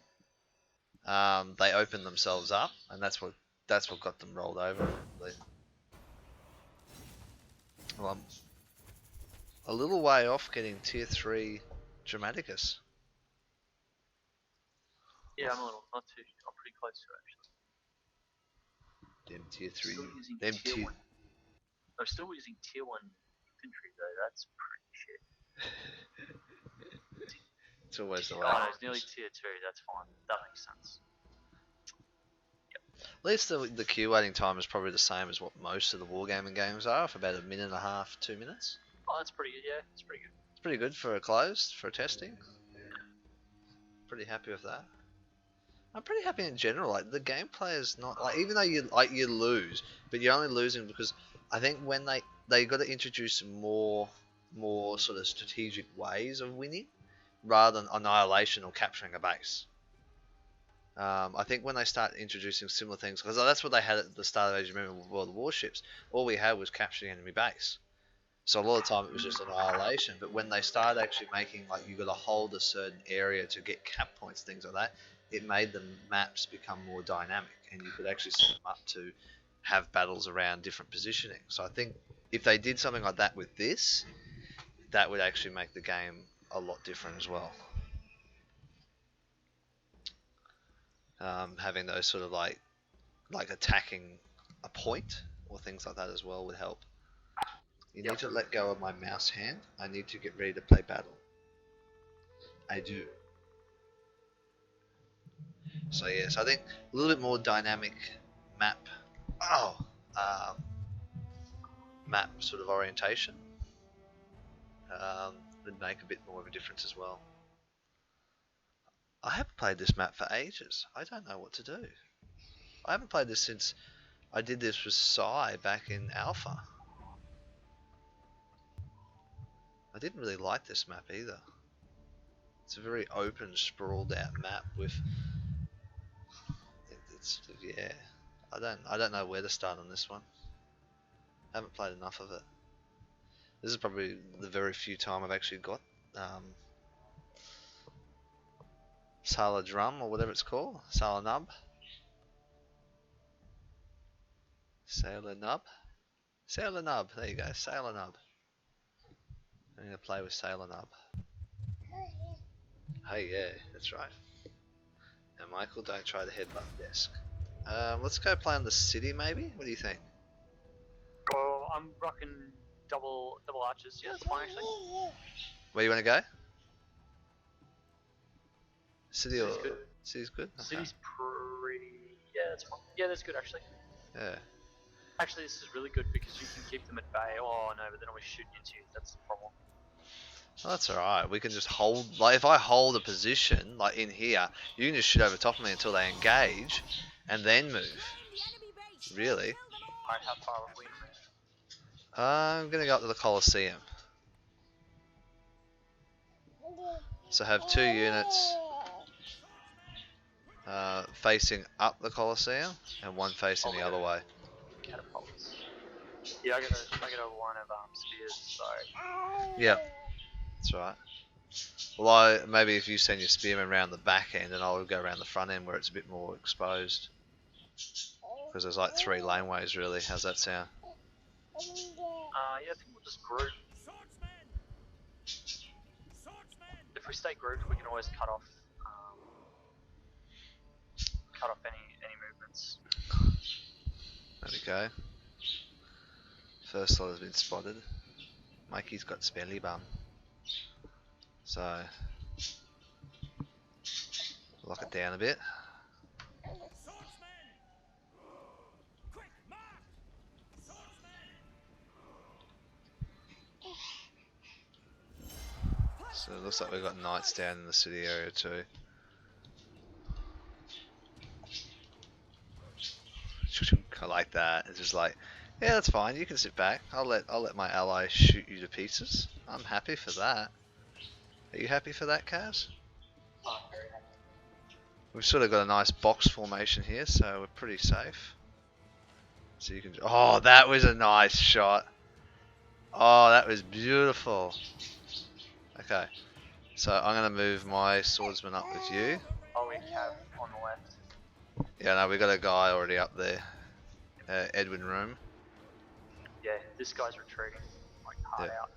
they opened themselves up, and that's what got them rolled over. Well, I'm a little way off getting tier 3 Dramaticus. Yeah, I'm pretty close to it, actually. Them tier 3. Still using Them tier tier. 1. I'm still using tier 1 infantry, though. That's pretty shit. It's always the way. Oh, no, it's nearly tier 2. That's fine. That makes sense. At least the queue waiting time is probably the same as what most of the wargaming games are, for about 1.5 minutes, 2 minutes. Oh, that's pretty good. Yeah, it's pretty good. It's pretty good for a closed, for a testing. Pretty happy with that. I'm pretty happy in general. Like the gameplay is not like, even though you lose, but you're only losing because I think when they got to introduce more sort of strategic ways of winning rather than annihilation or capturing a base. I think when they start introducing similar things, because that's what they had at the start of Age of Empires with World of Warships, all we had was capturing enemy base. So a lot of the time it was just annihilation. But when they started actually making like you got to hold a certain area to get cap points, things like that, it made the maps become more dynamic, and you could actually set them up to have battles around different positioning. So I think if they did something like that with this, that would actually make the game a lot different as well. Having those sort of like attacking a point or things like that as well would help. You need to let go of my mouse hand. I need to get ready to play battle. I do. So yes, I think a little bit more dynamic map. Map sort of orientation would make a bit more of a difference as well. I haven't played this map for ages. I don't know what to do. I haven't played this since I did this with Psy back in Alpha. I didn't really like this map either. It's a very open, sprawled out map with. It's yeah. I don't know where to start on this one. I haven't played enough of it. This is probably the very few time I've actually got Sailor Drum or whatever it's called. Sailor Nub. Sailor Nub. Sailor Nub. There you go. Sailor Nub. I'm going to play with Sailor Nub. Hey, yeah, that's right. Now, Michael, don't try to headbutt the desk. Let's go play on the city, maybe? What do you think? Oh, I'm rocking double arches. Yeah, that's fine actually. Where you want to go? City or... City's good. City's good? Okay. City's pretty. Yeah, that's fine. Yeah, that's good actually. Yeah. Actually, this is really good because you can keep them at bay. Oh no, but they're always shooting into you. That's the problem. Well, that's alright. We can just hold... Like, if I hold a position, like in here, you can just shoot over top of me until they engage, and then move. Really? Alright, how far are we to move? I'm gonna go up to the Colosseum. So have 2 units facing up the Colosseum and one facing the other way. Catapults. Yeah, I got a line of spears, so. Yeah, that's right. Well, maybe if you send your spearmen around the back end, and I'll go around the front end where it's a bit more exposed. Because there's like 3 laneways really. How's that sound? Yeah, I think we'll just group. If we stay grouped, we can always cut off any movements. There we go. First lot has been spotted. Mikey's got spelly bum. So lock it down a bit. So it looks like we've got knights down in the city area too. I like that. It's just like, yeah, that's fine. You can sit back. I'll let my ally shoot you to pieces. I'm happy for that. Are you happy for that, Kaz? Oh, very happy. We've sort of got a nice box formation here, so we're pretty safe. So you can. Oh, that was a nice shot. Oh, that was beautiful. Okay, so I'm gonna move my swordsman up with you. Oh, we have on the left. Yeah, no, we got a guy already up there. Edwin Room. Yeah, this guy's retreating, like hard Yeah. out.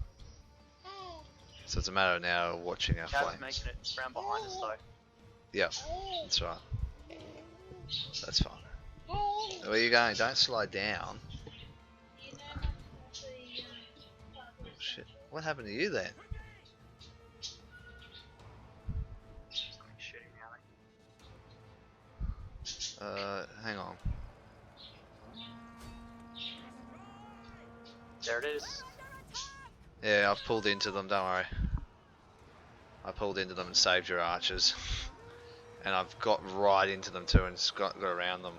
So it's a matter now of watching our Kaz flames. making it round behind us though. Yep, that's right. That's fine. Where are you going? Don't slide down. Shit. What happened to you then? Something's shooting at me. Hang on. There it is. Yeah, I've pulled into them, don't worry. I pulled into them and saved your archers. And I've got right into them too and just got around them.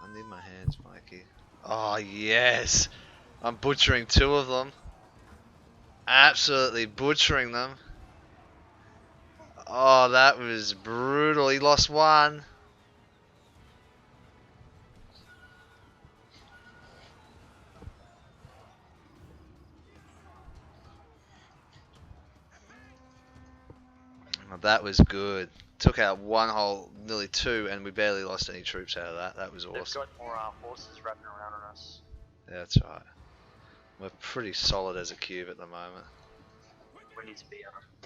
I need my hands, Mikey. Oh, yes! I'm butchering 2 of them. Absolutely butchering them. Oh, that was brutal. He lost 1. That was good. Took out 1 whole, nearly 2, and we barely lost any troops out of that. That was They've awesome. got more horses wrapping around on us. Yeah, that's right. We're pretty solid as a cube at the moment. We need to be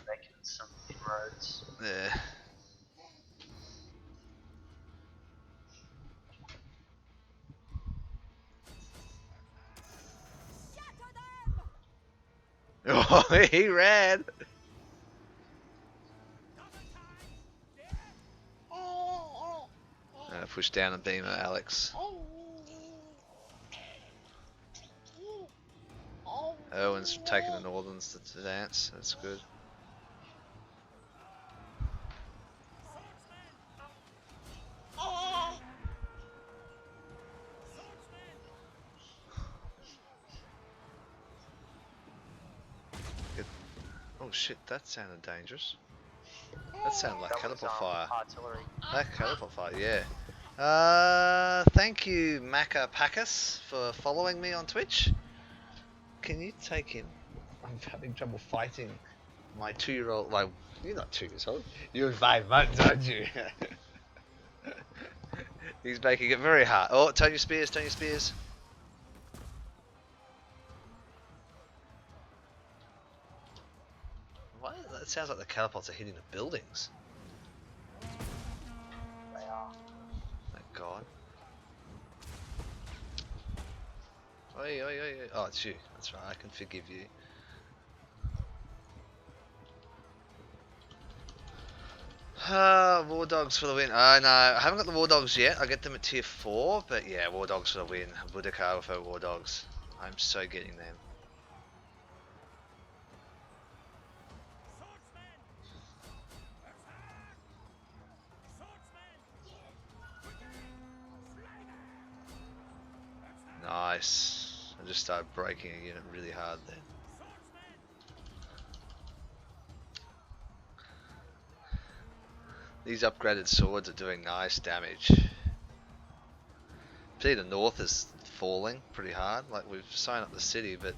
making some inroads. Yeah. Oh, he ran! Push down a beamer, Alex. Erwin's taking the Northerns to dance. That's good. Oh shit, that sounded dangerous. That sounded like That was catapult fire. artillery. That catapult fire, yeah. Thank you, Macca Packus, for following me on Twitch. Can you take him? I'm having trouble fighting my 2-year-old. Like, you're not 2 years old. You're 5 months, aren't you? He's making it very hard. Oh, Tony Spears, Tony Spears. Why? That sounds like the catapults are hitting the buildings. They are. Thank God. Oi, oi, oi, oi. Oh, it's you. That's right. I can forgive you. War Dogs for the win. No, I haven't got the War Dogs yet. I get them at tier 4, but yeah, War Dogs for the win. Budaka for War Dogs. I'm so getting them. Nice. I just started breaking a unit really hard then. These upgraded swords are doing nice damage. See, the north is falling pretty hard. Like, we've signed up the city, but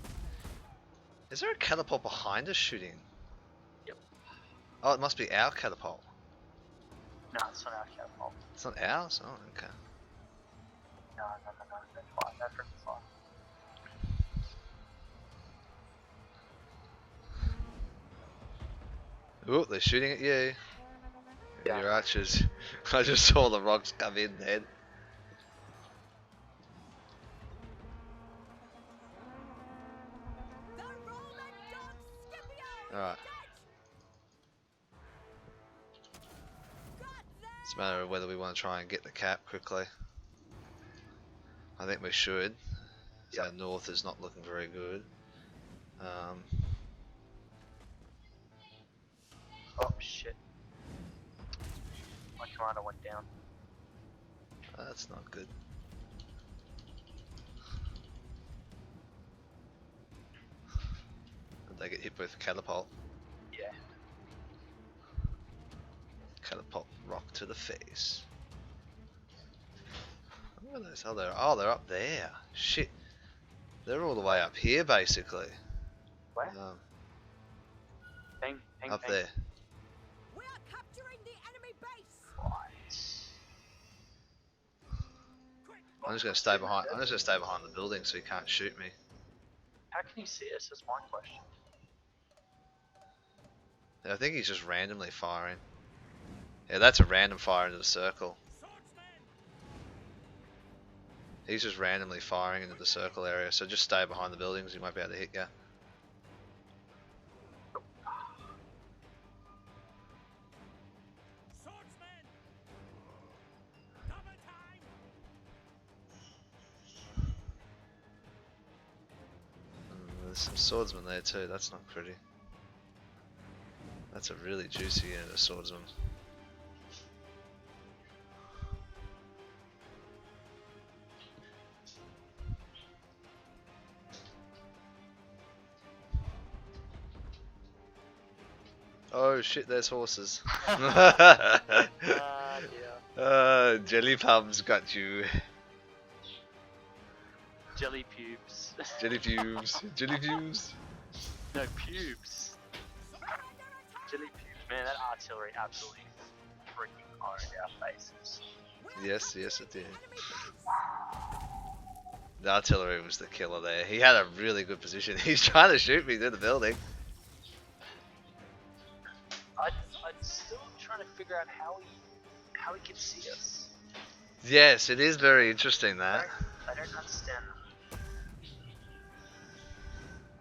is there a catapult behind us shooting? Yep. Oh, it must be our catapult. No, it's not our catapult. It's not ours? Oh, okay. No, that's fine. That's really fine. Oh, they're shooting at you. Yeah. Your archers. I just saw the rocks come in then. The Roman dog Scipio! Alright. It's a matter of whether we want to try and get the cap quickly. I think we should. Yep. Our north is not looking very good. Oh shit. My commander went down. That's not good. Did they get hit with a catapult? Yeah. Catapult rock to the face. Where are those? Oh, they're up there. Shit. They're all the way up here, basically. Where? Ping, ping, Up ping. there. We are capturing the enemy base! Right. I'm just gonna stay behind. I'm just gonna stay behind the building so he can't shoot me. How can he see us? That's my question. I think he's just randomly firing. Yeah, that's a random fire into the circle. He's just randomly firing into the circle area, so just stay behind the buildings, he won't be able to hit you. There's some swordsmen there too, that's not pretty. That's a really juicy unit of swordsmen. Oh shit, there's horses. Yeah. Jelly Pub's got you. Jelly pubes. Jelly pubes. Jelly pubes. No, pubes. Jelly pubes. Man, that artillery absolutely freaking owned our faces. Yes, yes it did. The artillery was the killer there. He had a really good position. He's trying to shoot me through the building. I'm still trying to figure out how he can see us. Yes, it is very interesting that. I don't understand.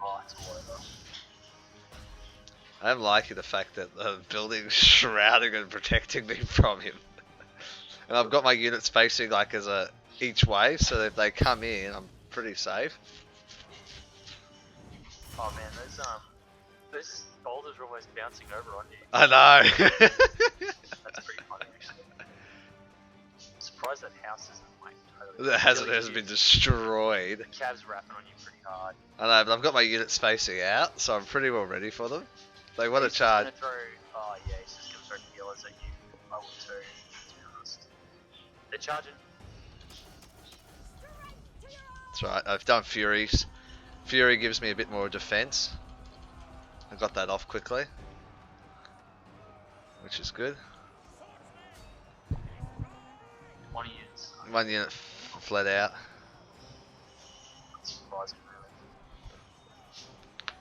Oh, it's all over. I'm liking the fact that the building's shrouding and protecting me from him. And I've got my units facing like as a each way, so that if they come in, I'm pretty safe. Oh man, those boulders are almost bouncing over on you. I know. That's pretty funny actually. I'm surprised that house isn't like totally. That hasn't been destroyed. Cav's rapping on you pretty hard. I know, but I've got my units facing out, so I'm pretty well ready for them. Like what a He's just charge. gonna throw. Oh yeah, he's just gonna throw healers at you. I would too, to be honest. They're charging. That's right. I've done Furies. Fury gives me a bit more defense. I got that off quickly, which is good. 20 units. 1 unit fled out. That's surprising, really.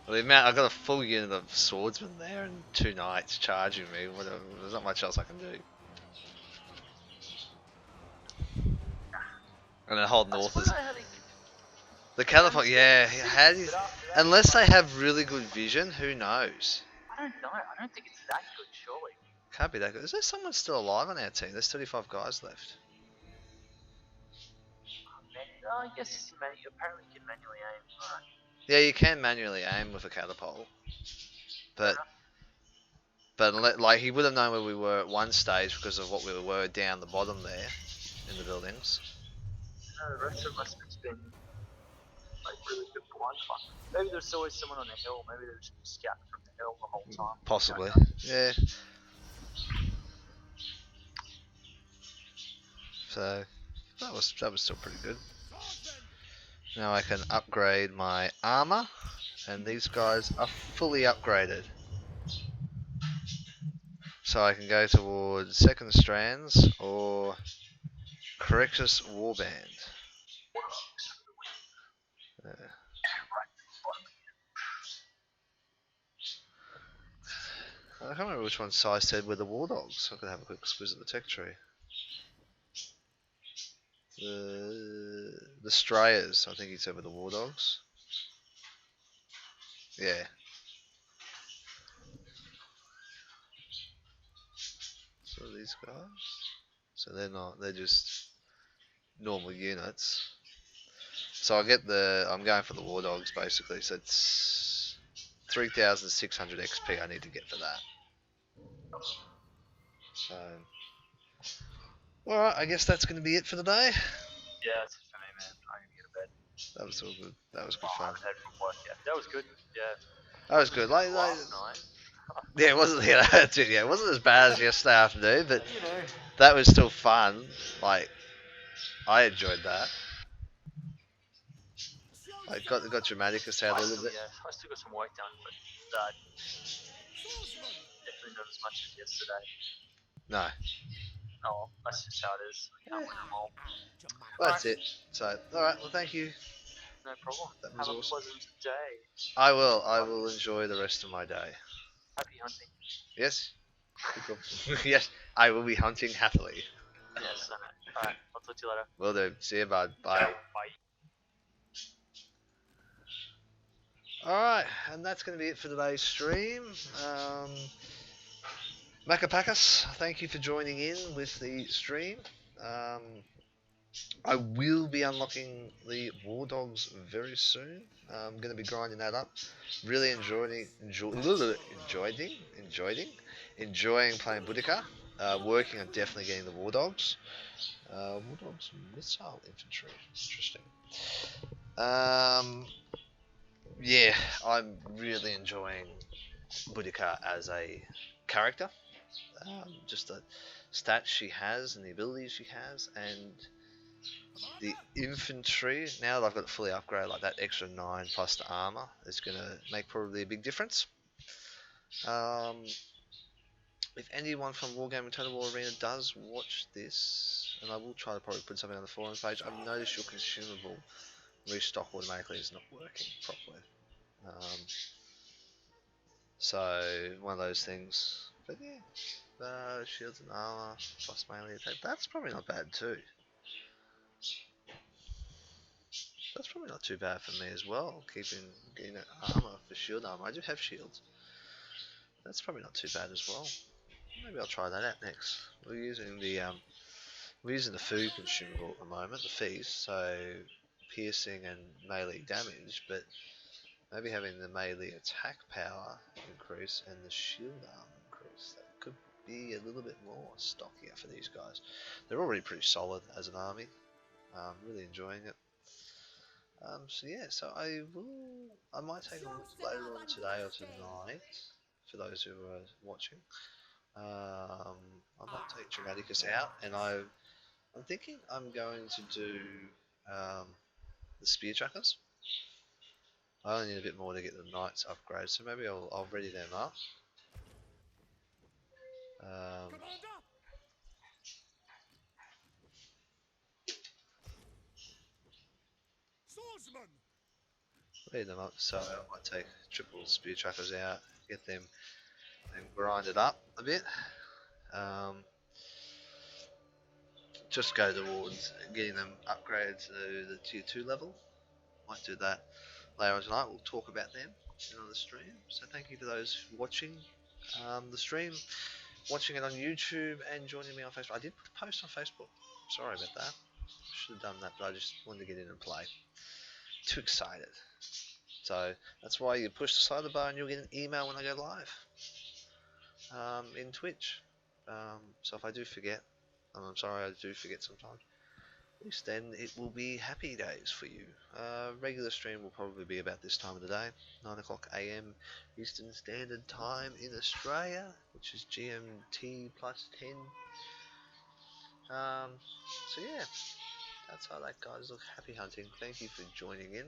Well, the amount I got a full unit of swordsmen there and 2 knights charging me. Whatever. There's not much else I can do. And the whole north is the catapult. Yeah, how do you, unless they have really good vision, who knows? I don't know. I don't think it's that good, surely. Can't be that good. Is there someone still alive on our team? There's 35 guys left. I guess apparently you can manually aim. Alright. Yeah, you can manually aim with a catapult, but like he would have known where we were at one stage because of what we were down the bottom there in the buildings. No, the rest of us has been like really good blind fun. Maybe there's always someone on the hill. Maybe they're just scouting from the hill the whole time. Possibly, yeah. So that was still pretty good. Now I can upgrade my armor, and these guys are fully upgraded. So I can go towards Second Strands or Correctus Warband. I can't remember which one Sai said were the War Dogs. I could have a quick squiz at the tech tree. The Strayers, I think he said were the War Dogs. Yeah. So these guys. So they're not. They're just normal units. So I get I'm going for the War Dogs basically. So it's 3,600 XP I need to get for that. So, alright, I guess that's going to be it for the day. Yeah, that's it for me, man. I'm gonna get to bed. That was all good. That was good I fun. haven't had from work yet. That was good. Yeah. That was good. Like Last night. yeah, it wasn't. Yeah, that's it. Yeah, it wasn't as bad as yesterday afternoon, but You know. that was still fun. Like, I enjoyed that. I got Dramaticus out a little bit. Yeah, I still got some work done, but definitely not as much as yesterday. No, Oh, that's just how it is. I can't win them all. well, that's it. So, all right. Well, thank you. No problem. That was Have a awesome. pleasant day. I will. I will enjoy the rest of my day. Happy hunting. Yes. Yes, I will be hunting happily. Yes, I know. Alright, I'll talk to you later. Will do. See you, bud. Bye. Bye. Alright, and that's going to be it for today's stream. Macapacus, thank you for joining in with the stream. I will be unlocking the War Dogs very soon. I'm going to be grinding that up. Really enjoying playing Boudica. Working on definitely getting the War Dogs. War Dogs Missile Infantry. Interesting. Yeah, I'm really enjoying Boudica as a character. Just the stats she has and the abilities she has, and the infantry. Now that I've got it fully upgraded, like that extra 9 plus the armor, is going to make probably a big difference. If anyone from Wargaming TotalWar Arena does watch this, and I will try to probably put something on the forums page, I've noticed your consumable restock automatically is not working properly. So one of those things. But yeah, shields and armor plus melee attack. That's probably not bad too. That's probably not too bad for me as well. Getting armor for shield armor. I do have shields. That's probably not too bad as well. Maybe I'll try that out next. We're using the food consumable at the moment, the feast, so piercing and melee damage, but maybe having the melee attack power increase and the shield armor increase. That could be a little bit more stockier for these guys. They're already pretty solid as an army. Really enjoying it. So yeah, so I might take a look later on today or tonight for those who are watching. I might take Dramaticus out, and I'm thinking I'm going to do the spear trackers. I only need a bit more to get the knights upgraded, so maybe I'll ready them up. Commander! Swordsman! Ready them up, so I might take triple spear trackers out, get them grinded up a bit. Just go towards getting them upgraded to the tier 2 level. Might do that later on tonight. We'll talk about them in the stream. So thank you for those watching the stream, watching it on YouTube, and joining me on Facebook. I did put a post on Facebook. Sorry about that. Should have done that, but I just wanted to get in and play. Too excited. So that's why you push the side of the bar and you'll get an email when I go live in Twitch. So if I do forget, and I'm sorry I do forget sometimes, at least then it will be happy days for you. Regular stream will probably be about this time of the day, 9 o'clock AM Eastern Standard Time in Australia, which is GMT plus 10. So yeah, that's how that guys. Look, happy hunting. Thank you for joining in.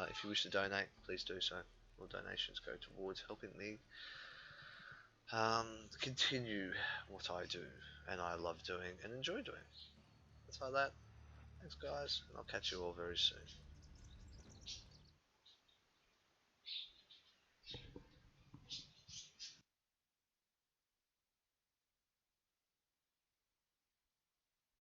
If you wish to donate, please do so. All donations go towards helping me continue what I do and I love doing and enjoy doing. That's how that. Thanks guys, and I'll catch you all very soon.